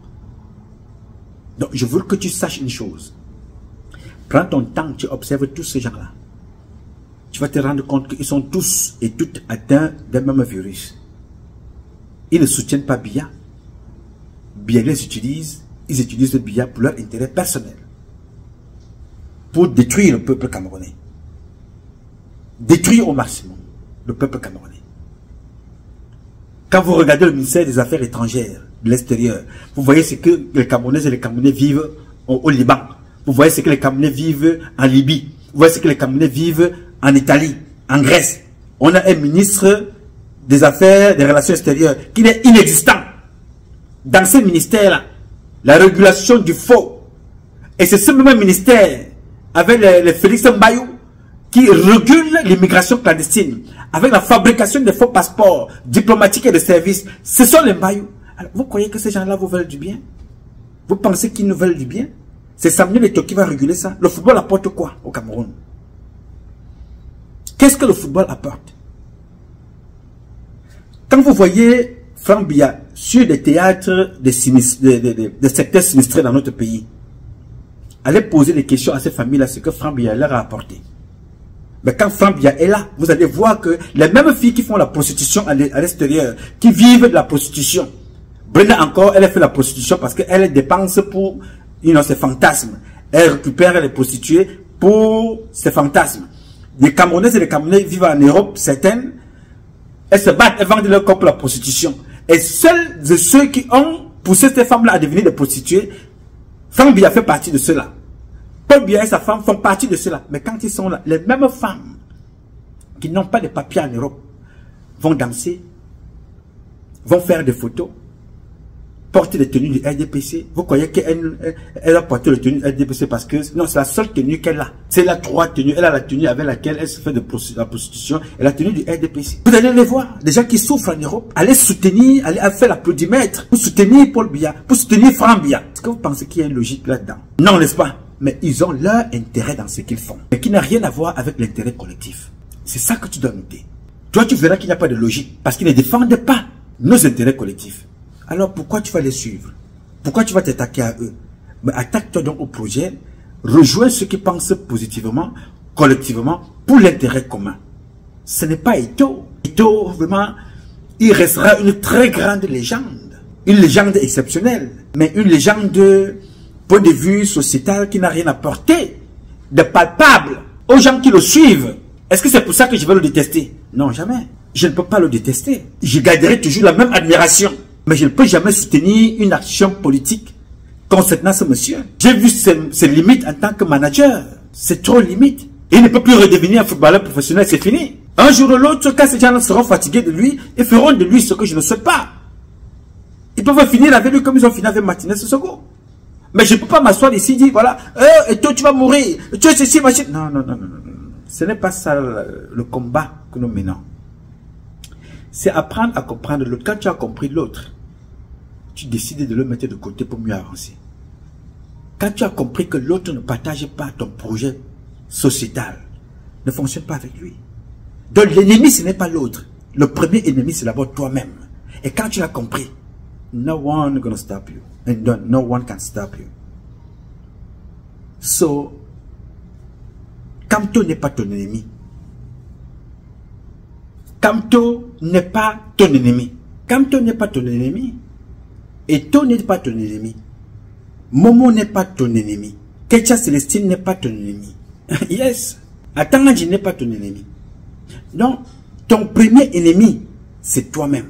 Donc, je veux que tu saches une chose. Prends ton temps, tu observes tous ces gens-là. Tu vas te rendre compte qu'ils sont tous et toutes atteints d'un même virus. Ils ne soutiennent pas Biya. Biya les utilise. Ils utilisent le Biya pour leur intérêt personnel. Pour détruire le peuple camerounais. Détruire au maximum le peuple camerounais. Quand vous regardez le ministère des Affaires étrangères de l'extérieur, vous voyez ce que les Camerounaises et les Camerounais vivent au Liban. Vous voyez ce que les Camerounais vivent en Libye. Vous voyez ce que les Camerounais vivent en Italie, en Grèce. On a un ministre des Affaires, des Relations extérieures qui est inexistant. Dans ce ministère-là, la régulation du faux. Et c'est ce même ministère, avec les Félix Mbayou, qui régule l'immigration clandestine, avec la fabrication des faux passeports diplomatiques et de services. Ce sont les Mbayou. Alors, vous croyez que ces gens-là vous veulent du bien? Vous pensez qu'ils nous veulent du bien? C'est Samuel Eto'o qui va réguler ça. Le football apporte quoi au Cameroun? Qu'est-ce que le football apporte? Quand vous voyez Franck Biya sur des théâtres de secteurs sinistrés dans notre pays, allez poser des questions à ces familles-là, ce que Franck Biya leur a apporté. Mais quand Franck Biya est là, vous allez voir que les mêmes filles qui font la prostitution à l'extérieur, qui vivent de la prostitution, Brenda encore, elle a fait la prostitution parce qu'elle dépense pour ses fantasmes. Elle récupère les prostituées pour ses fantasmes. Les Camerounaises et les Camerounais vivent en Europe, certaines, elles se battent, elles vendent leur corps pour la prostitution. Et seuls de ceux qui ont poussé ces femmes-là à devenir des prostituées, Franck Biya fait partie de ceux-là. Paul Biya et sa femme font partie de ceux-là. Mais quand ils sont là, les mêmes femmes qui n'ont pas de papiers en Europe vont danser, vont faire des photos, porter les tenues du RDPC. Vous croyez qu'elle a porté les tenues du RDPC parce que non, c'est la seule tenue qu'elle a. C'est la 3 tenues. Elle a la tenue avec laquelle elle se fait de la prostitution et la tenue du RDPC. Vous allez les voir, des gens qui souffrent en Europe. Allez soutenir, allez faire l'applaudimètre pour soutenir Paul Biya, pour soutenir Franck Biya. Est-ce que vous pensez qu'il y a une logique là-dedans? Non, n'est-ce pas? Mais ils ont leur intérêt dans ce qu'ils font, mais qui n'a rien à voir avec l'intérêt collectif. C'est ça que tu dois noter. Toi, tu verras qu'il n'y a pas de logique parce qu'ils ne défendent pas nos intérêts collectifs. Alors pourquoi tu vas les suivre? Pourquoi tu vas t'attaquer à eux? Mais attaque-toi donc au projet, rejoins ceux qui pensent positivement, collectivement, pour l'intérêt commun. Ce n'est pas Eto'o. Eto'o, vraiment, il restera une très grande légende. Une légende exceptionnelle, mais une légende de point de vue sociétal qui n'a rien apporté de palpable aux gens qui le suivent. Est-ce que c'est pour ça que je vais le détester? Non, jamais. Je ne peux pas le détester. Je garderai toujours la même admiration. Mais je ne peux jamais soutenir une action politique concernant ce monsieur. J'ai vu ses limites en tant que manager. C'est trop limite. Il ne peut plus redevenir un footballeur professionnel, c'est fini. Un jour ou l'autre, quand ces gens seront fatigués de lui, ils feront de lui ce que je ne souhaite pas. Ils peuvent finir avec lui comme ils ont fini avec Martinez Sissoko. Mais je ne peux pas m'asseoir ici et dire, voilà, et toi tu vas mourir, tu es ceci, machin. Non, non, non, non, non. Ce n'est pas ça le combat que nous menons. C'est apprendre à comprendre l'autre. Quand tu as compris l'autre, tu décides de le mettre de côté pour mieux avancer. Quand tu as compris que l'autre ne partage pas ton projet sociétal, ne fonctionne pas avec lui. Donc l'ennemi, ce n'est pas l'autre. Le premier ennemi, c'est d'abord toi-même. Et quand tu l'as compris, no one gonna stop you. And no one can stop you. So, Kamto n'est pas ton ennemi. Kamto n'est pas ton ennemi. Kamto n'est pas ton ennemi. Eto'o n'est pas ton ennemi. Momo n'est pas ton ennemi. Ketia Célestine n'est pas ton ennemi. Yes. Atangadji n'est pas ton ennemi. Donc, ton premier ennemi, c'est toi-même.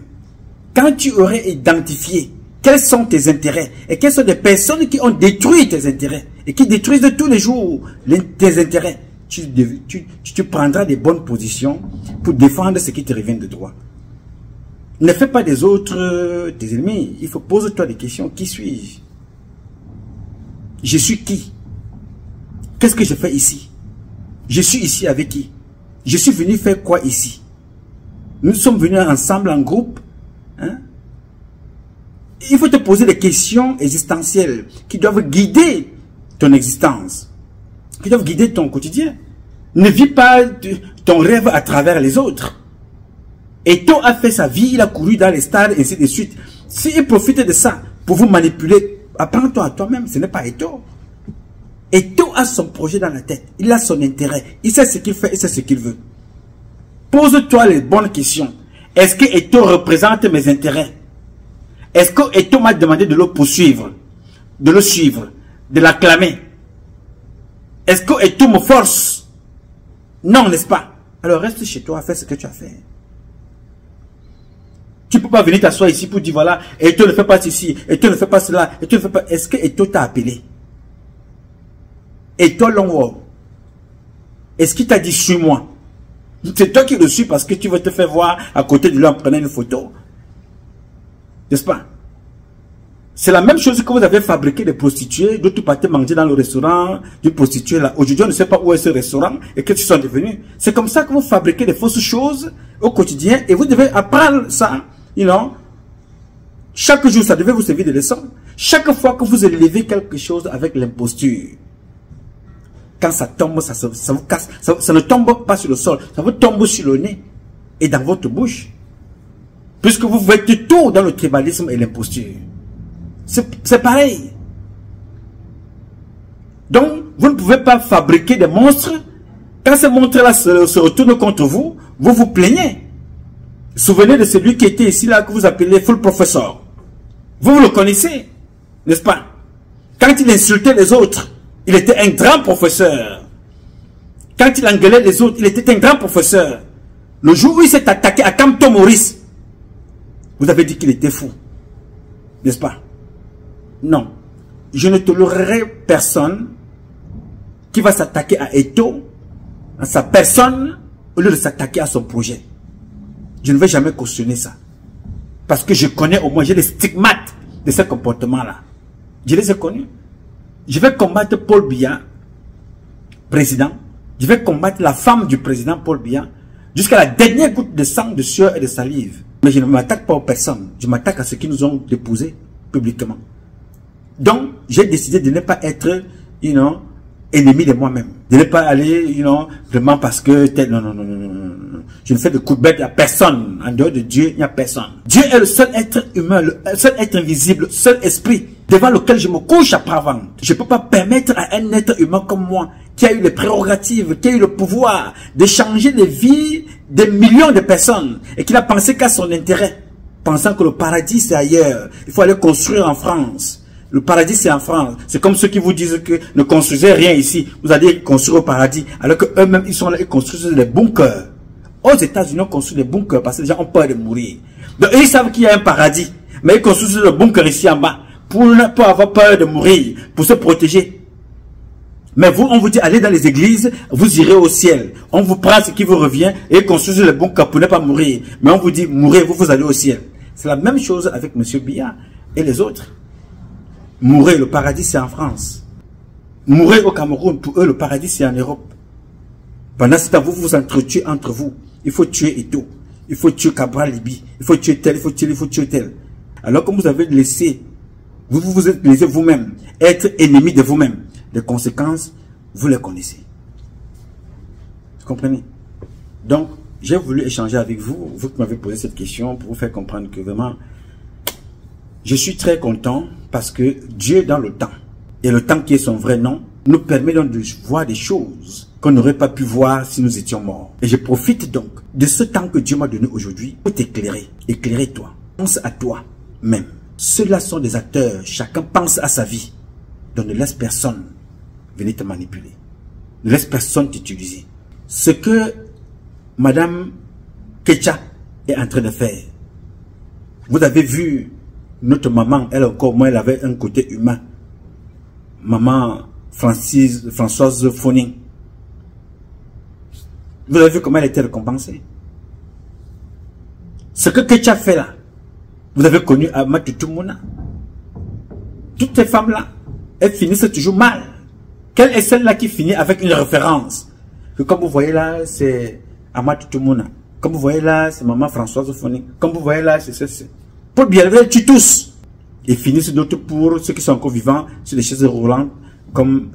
Quand tu aurais identifié quels sont tes intérêts et quelles sont les personnes qui ont détruit tes intérêts et qui détruisent tous les jours tes intérêts, tu prendras des bonnes positions pour défendre ce qui te revient de droit. Ne fais pas des autres tes ennemis. Il faut poser-toi des questions. Qui suis-je? Je suis qui? Qu'est-ce que je fais ici? Je suis ici avec qui? Je suis venu faire quoi ici? Nous sommes venus ensemble en groupe. Hein? Il faut te poser des questions existentielles qui doivent guider ton existence, qui doivent guider ton quotidien. Ne vis pas ton rêve à travers les autres. Eto'o a fait sa vie, il a couru dans les stades, et ainsi de suite. S'il profite de ça pour vous manipuler, apprends-toi à toi-même, ce n'est pas Eto'o. Eto'o a son projet dans la tête, il a son intérêt, il sait ce qu'il fait, il sait ce qu'il veut. Pose-toi les bonnes questions. Est-ce que Eto'o représente mes intérêts? Est-ce que Eto'o m'a demandé de le poursuivre, de le suivre, de l'acclamer? Est-ce que Eto'o me force? Non, n'est-ce pas? Alors reste chez toi, fais ce que tu as fait. Tu ne peux pas venir t'asseoir ici pour dire voilà, Eto'o ne fait pas ceci, Eto'o ne fait pas cela, Eto'o ne fait pas... Est-ce que Eto'o t'a appelé? Eto'o Longwo, est-ce qu'il t'a dit suis-moi? C'est toi qui le suis parce que tu veux te faire voir à côté de lui en prenant une photo. N'est-ce pas? C'est la même chose que vous avez fabriqué des prostituées, d'autres partez manger dans le restaurant d'une prostituée là. Aujourd'hui, on ne sait pas où est ce restaurant et qu'est-ce qu'ils sont devenus. C'est comme ça que vous fabriquez des fausses choses au quotidien et vous devez apprendre ça. You know? Chaque jour, ça devait vous servir de leçon. Chaque fois que vous élevez quelque chose avec l'imposture, quand ça tombe, ça vous casse. Ça ne tombe pas sur le sol, ça vous tombe sur le nez et dans votre bouche. Puisque vous faites tout dans le tribalisme et l'imposture. C'est pareil. Donc, vous ne pouvez pas fabriquer des monstres. Quand ces monstres-là se retournent contre vous, vous vous plaignez. Souvenez de celui qui était ici, là, que vous appelez Full Professor. Vous le connaissez, n'est-ce pas? Quand il insultait les autres, il était un grand professeur. Quand il engueulait les autres, il était un grand professeur. Le jour où il s'est attaqué à Kamto Maurice, vous avez dit qu'il était fou. N'est-ce pas? Non. Je ne tolérerai personne qui va s'attaquer à Eto'o, à sa personne, au lieu de s'attaquer à son projet. Je ne vais jamais cautionner ça. Parce que je connais au moins, j'ai les stigmates de ce comportement-là. Je les ai connus. Je vais combattre Paul Biya, président. Je vais combattre la femme du président Paul Biya, jusqu'à la dernière goutte de sang, de sueur et de salive. Mais je ne m'attaque pas aux personnes. Je m'attaque à ceux qui nous ont déposés publiquement. Donc, j'ai décidé de ne pas être, ennemi de moi-même. De ne pas aller, vraiment parce que... Non, non, non, non, non, non. Je ne fais de coups de bête à personne. En dehors de Dieu, il n'y a personne. Dieu est le seul être humain, le seul être invisible, le seul esprit devant lequel je me couche après avant. Je ne peux pas permettre à un être humain comme moi, qui a eu les prérogatives, qui a eu le pouvoir de changer les vies des millions de personnes et qui n'a pensé qu'à son intérêt, pensant que le paradis c'est ailleurs. Il faut aller construire en France. Le paradis c'est en France. C'est comme ceux qui vous disent que ne construisez rien ici. Vous allez construire au paradis. Alors que eux-mêmes ils sont là, ils construisent des bunkers. Aux États-Unis on construit des bunkers parce que les gens ont peur de mourir. Donc eux, ils savent qu'il y a un paradis. Mais ils construisent le bunker ici en bas. Pour avoir peur de mourir. Pour se protéger. Mais vous, on vous dit, allez dans les églises, vous irez au ciel. On vous prend ce qui vous revient et construisez le bunker pour ne pas mourir. Mais on vous dit, mourrez, vous allez au ciel. C'est la même chose avec M. Biya et les autres. Mourrez, le paradis c'est en France. Mourrez au Cameroun, pour eux le paradis c'est en Europe. Pendant ce temps, vous vous entretuez entre vous. Il faut tuer Eto'o. Il faut tuer Cabral Libi. Il faut tuer tel, il faut tuer tel. Alors que vous avez laissé, vous êtes laissé vous-même être ennemi de vous-même. Les conséquences, vous les connaissez. Vous comprenez? Donc, j'ai voulu échanger avec vous, vous qui m'avez posé cette question, pour vous faire comprendre que vraiment, je suis très content parce que Dieu dans le temps, et le temps qui est son vrai nom, nous permet donc de voir des choses qu'on n'aurait pas pu voir si nous étions morts. Et je profite donc de ce temps que Dieu m'a donné aujourd'hui pour t'éclairer. Éclairer-toi. Pense à toi-même. Ceux-là sont des acteurs. Chacun pense à sa vie. Donc ne laisse personne venir te manipuler. Ne laisse personne t'utiliser. Ce que Madame Kecha est en train de faire. Vous avez vu notre maman, elle encore moins, elle avait un côté humain. Maman Françoise Foning. Vous avez vu comment elle était récompensée. Ce que Kecha fait là, vous avez connu Amatou Toumouna. Toutes ces femmes-là, elles finissent toujours mal. Quelle est celle-là qui finit avec une référence? Que comme vous voyez là, c'est Amatou Toumouna. Comme vous voyez là, c'est maman Françoise Foning. Comme vous voyez là, c'est ceci. Pour bien lever, tu tous. Et finissent d'autres pour ceux qui sont encore vivants sur des chaises roulantes comme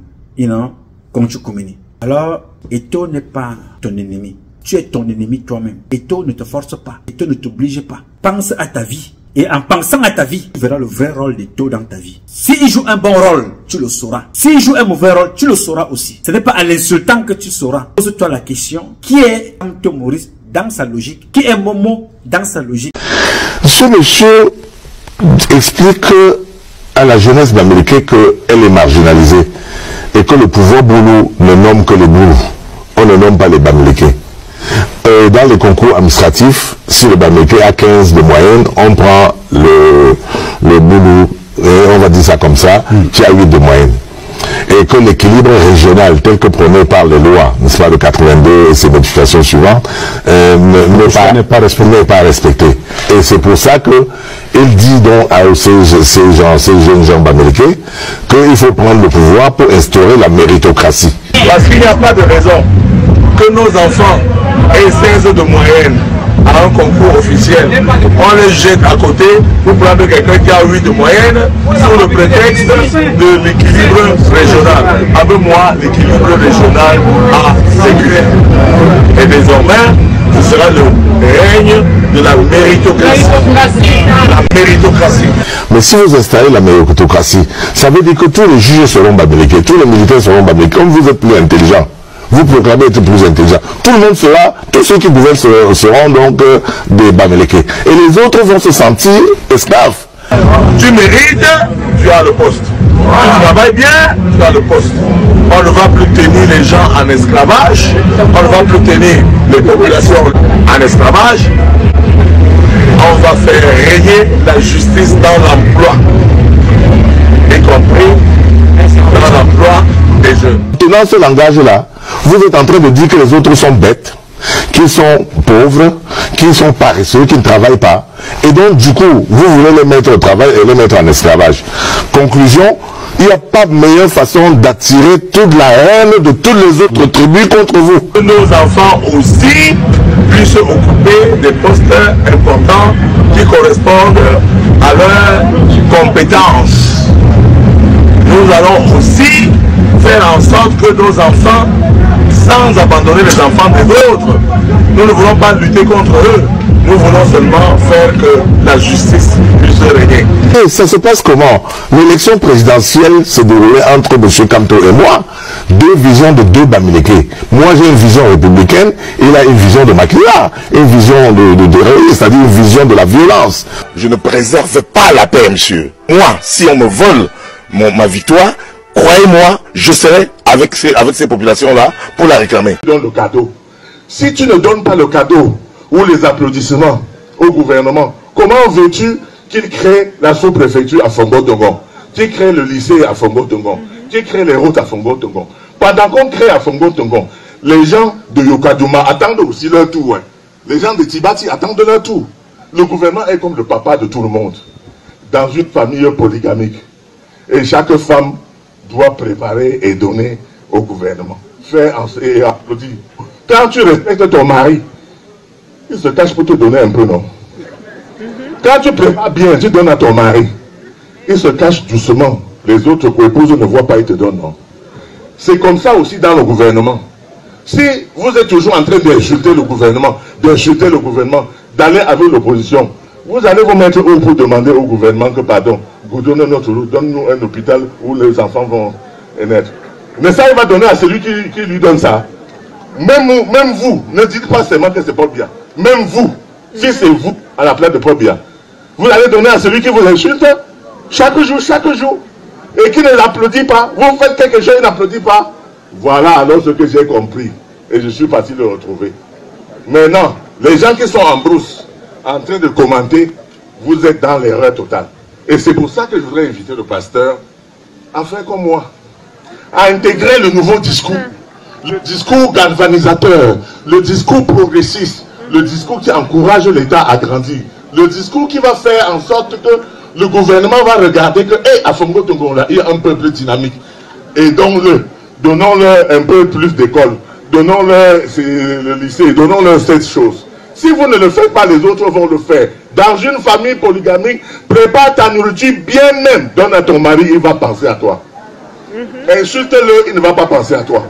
Conchu Koumeni. Alors, Eto n'est pas ton ennemi. Tu es ton ennemi toi-même. Eto ne te force pas. Eto ne t'oblige pas. Pense à ta vie. Et en pensant à ta vie, tu verras le vrai rôle d'Eto dans ta vie. S'il joue un bon rôle, tu le sauras. S'il joue un mauvais rôle, tu le sauras aussi. Ce n'est pas à l'insultant que tu sauras. Pose-toi la question, qui est Anto Maurice dans sa logique? Qui est Momo dans sa logique? Ce monsieur explique à la jeunesse d'Amérique qu'elle est marginalisée et que le pouvoir boulou ne nomme que les boulous. On ne nomme pas les Bamileke. Dans les concours administratifs, si le Bamileke a 15 de moyenne, on prend le boulou, et on va dire ça comme ça, qui a 8 de moyenne. Et que l'équilibre régional tel que prôné par les lois, n'est-ce pas, de 82 et ses modifications suivantes, n'est pas respecté. Et c'est pour ça que il dit donc à ces jeunes gens bamileke qu'il faut prendre le pouvoir pour instaurer la méritocratie. Parce qu'il n'y a pas de raison que nos enfants aient 16 de moyenne à un concours officiel. On les jette à côté pour prendre quelqu'un qui a 8 de moyenne sous le prétexte de l'équilibre régional. Avec moi, l'équilibre régional a sécurisé. Et désormais, ce sera le règne de la méritocratie. La méritocratie. Mais si vous installez la méritocratie, ça veut dire que tous les juges seront bamileke, tous les militaires seront bamileke. Comme vous êtes plus intelligents, vous proclamez être plus intelligent. Tout le monde sera, tous ceux qui pouvaient seront donc des bamileke. Et les autres vont se sentir esclaves. Tu mérites, tu as le poste. Tu travailles bien, tu as le poste. On ne va plus tenir les gens en esclavage. On ne va plus tenir les populations en esclavage. On va faire régner la justice dans l'emploi. Y compris dans l'emploi des jeunes. Dans ce langage-là, vous êtes en train de dire que les autres sont bêtes, qu'ils sont pauvres, qu'ils sont paresseux, qu'ils ne travaillent pas. Et donc, du coup, vous voulez les mettre au travail et les mettre en esclavage. Conclusion, il n'y a pas de meilleure façon d'attirer toute la haine de toutes les autres tribus contre vous. Que nos enfants aussi puissent occuper des postes importants qui correspondent à leurs compétences. Nous allons aussi faire en sorte que nos enfants, sans abandonner les enfants des autres, nous ne voulons pas lutter contre eux. Nous voulons seulement faire que la justice puisse régner. Et ça se passe comment? L'élection présidentielle s'est déroulée entre M. Kamto et moi. Deux visions de deux bamileke. Moi j'ai une vision républicaine, il a une vision de Makila, une vision de c'est-à-dire une vision de la violence. Je ne préserve pas la paix, monsieur. Moi, si on me vole ma victoire, croyez-moi, je serai avec ces populations-là pour la réclamer. Donne le cadeau. Si tu ne donnes pas le cadeau ou les applaudissements au gouvernement, comment veux-tu qu'il crée la sous-préfecture à Fongo-Tongon, qu'il crée le lycée à Fongo-Tongon, qu'il crée les routes à Fongo-Tongon? Pendant qu'on crée à Fongo-Tongon, les gens de Yokadouma attendent aussi leur tour. Hein. Les gens de Tibati attendent leur tour. Le gouvernement est comme le papa de tout le monde, dans une famille polygamique. Et chaque femme doit préparer et donner au gouvernement. Faire et applaudir. Quand tu respectes ton mari, il se cache pour te donner un peu, non? Quand tu prépares bien, tu donnes à ton mari, il se cache doucement. Les autres co-épouses ne voient pas, ils te donnent, non? C'est comme ça aussi dans le gouvernement. Si vous êtes toujours en train d'insulter le gouvernement, d'aller avec l'opposition, vous allez vous mettre où pour demander au gouvernement que, pardon, donne-nous un hôpital où les enfants vont naître. Mais ça, il va donner à celui qui lui donne ça. Même vous, ne dites pas seulement que c'est pas bien. Même vous, si c'est vous à la place de Paul Biya, vous allez donner à celui qui vous insulte chaque jour. et qui ne l'applaudit pas. Vous faites quelque chose, il n'applaudit pas. Voilà alors ce que j'ai compris. Et je suis parti le retrouver. Maintenant, les gens qui sont en brousse, en train de commenter, vous êtes dans l'erreur totale. Et c'est pour ça que je voudrais inviter le pasteur à faire comme moi, à intégrer le nouveau discours. Le discours galvanisateur, le discours progressiste, le discours qui encourage l'État à grandir, le discours qui va faire en sorte que le gouvernement va regarder que, à Fongo Tongola, il y a un peuple dynamique. Et donnons-leur un peu plus d'école, donnons-leur le lycée, donnons-leur cette chose. Si vous ne le faites pas, les autres vont le faire. Dans une famille polygamique, prépare ta nourriture bien même. Donne à ton mari, il va penser à toi. Insulte-le, il ne va pas penser à toi.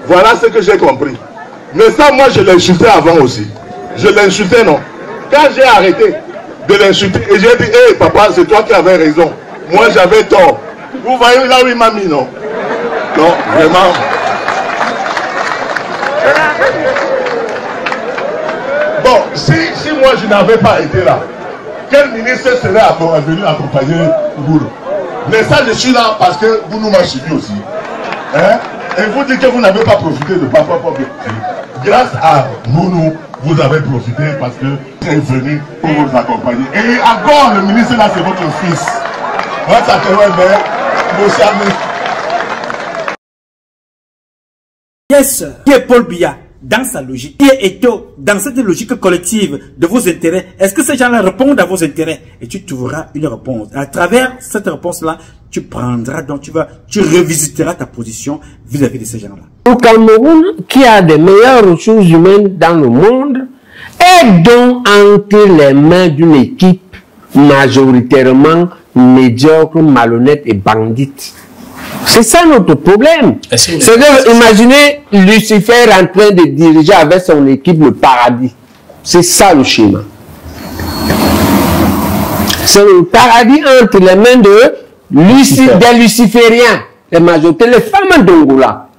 Voilà ce que j'ai compris. Mais ça, moi, je l'insultais avant aussi. Je l'insultais, non. Quand j'ai arrêté de l'insulter, et j'ai dit, hé, papa, c'est toi qui avais raison. Moi, j'avais tort. Vous voyez là où il m'a mis, non? Non, vraiment. Bon, si moi, je n'avais pas été là, quel ministre serait venu accompagner Goulou? Mais ça, je suis là parce que Goulou m'a suivi aussi. Hein? Et vous dites que vous n'avez pas profité de Papa Pop. Grâce à Goulou, vous avez profité parce que c'est venu pour vous accompagner. Et encore, le ministre là, c'est votre fils. Moi, ça te va bien. Yes, qui est Paul Biya dans sa logique, qui est Eto dans cette logique collective de vos intérêts? Est-ce que ces gens-là répondent à vos intérêts? Et tu trouveras une réponse. À travers cette réponse-là, tu prendras, donc tu revisiteras ta position vis-à-vis de ces gens-là. Au Cameroun, qui a des meilleures ressources humaines dans le monde, est donc entre les mains d'une équipe majoritairement médiocre, malhonnête et bandite. C'est ça notre problème. C'est que, imaginez Lucifer en train de diriger avec son équipe le paradis. C'est ça le schéma. C'est le paradis entre les mains des lucifériens, les majorités, les femmes d'Angola.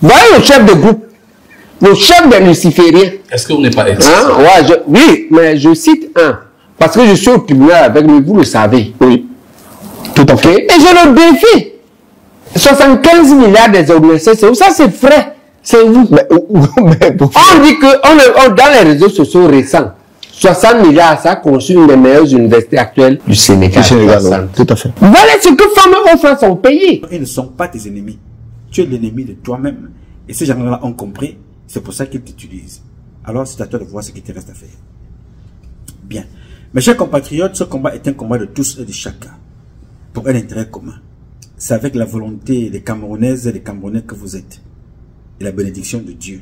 Voilà le chef de groupe, le chef des lucifériens. Est-ce que vous n'êtes pas oui, mais je cite un. Parce que je suis au tribunal avec lui, vous le savez. Oui. Tout à fait. Et je le défie. 75 milliards des organisations, ça c'est vrai. C'est vous. On dit que dans les réseaux sociaux récents, 60 milliards, ça a conçu une des meilleures universités actuelles du Sénégal. Tout à fait. Voilà ce que femmes ont fait à son pays. Ils ne sont pas tes ennemis. Tu es l'ennemi de toi-même. Et ces gens-là ont compris. C'est pour ça qu'ils t'utilisent. Alors c'est à toi de voir ce qui te reste à faire. Bien. Mes chers compatriotes, ce combat est un combat de tous et de chacun. Pour un intérêt commun. C'est avec la volonté des Camerounaises et des Camerounais que vous êtes. Et la bénédiction de Dieu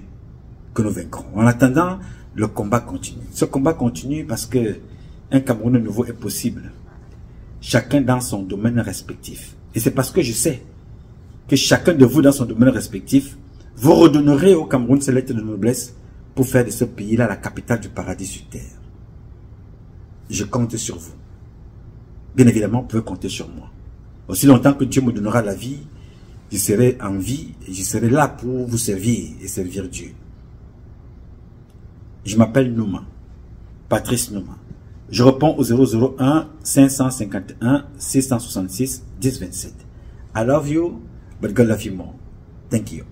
que nous vaincrons. En attendant, le combat continue. Ce combat continue parce que un Camerounais nouveau est possible. Chacun dans son domaine respectif. Et c'est parce que je sais que chacun de vous dans son domaine respectif, vous redonnerez au Cameroun ses lettres de noblesse pour faire de ce pays-là la capitale du paradis sur terre. Je compte sur vous. Bien évidemment, vous pouvez compter sur moi. Aussi longtemps que Dieu me donnera la vie, je serai en vie et je serai là pour vous servir et servir Dieu. Je m'appelle Nouma, Patrice Nouma. Je réponds au 001 551 666 1027. I love you, but God love you more. Thank you.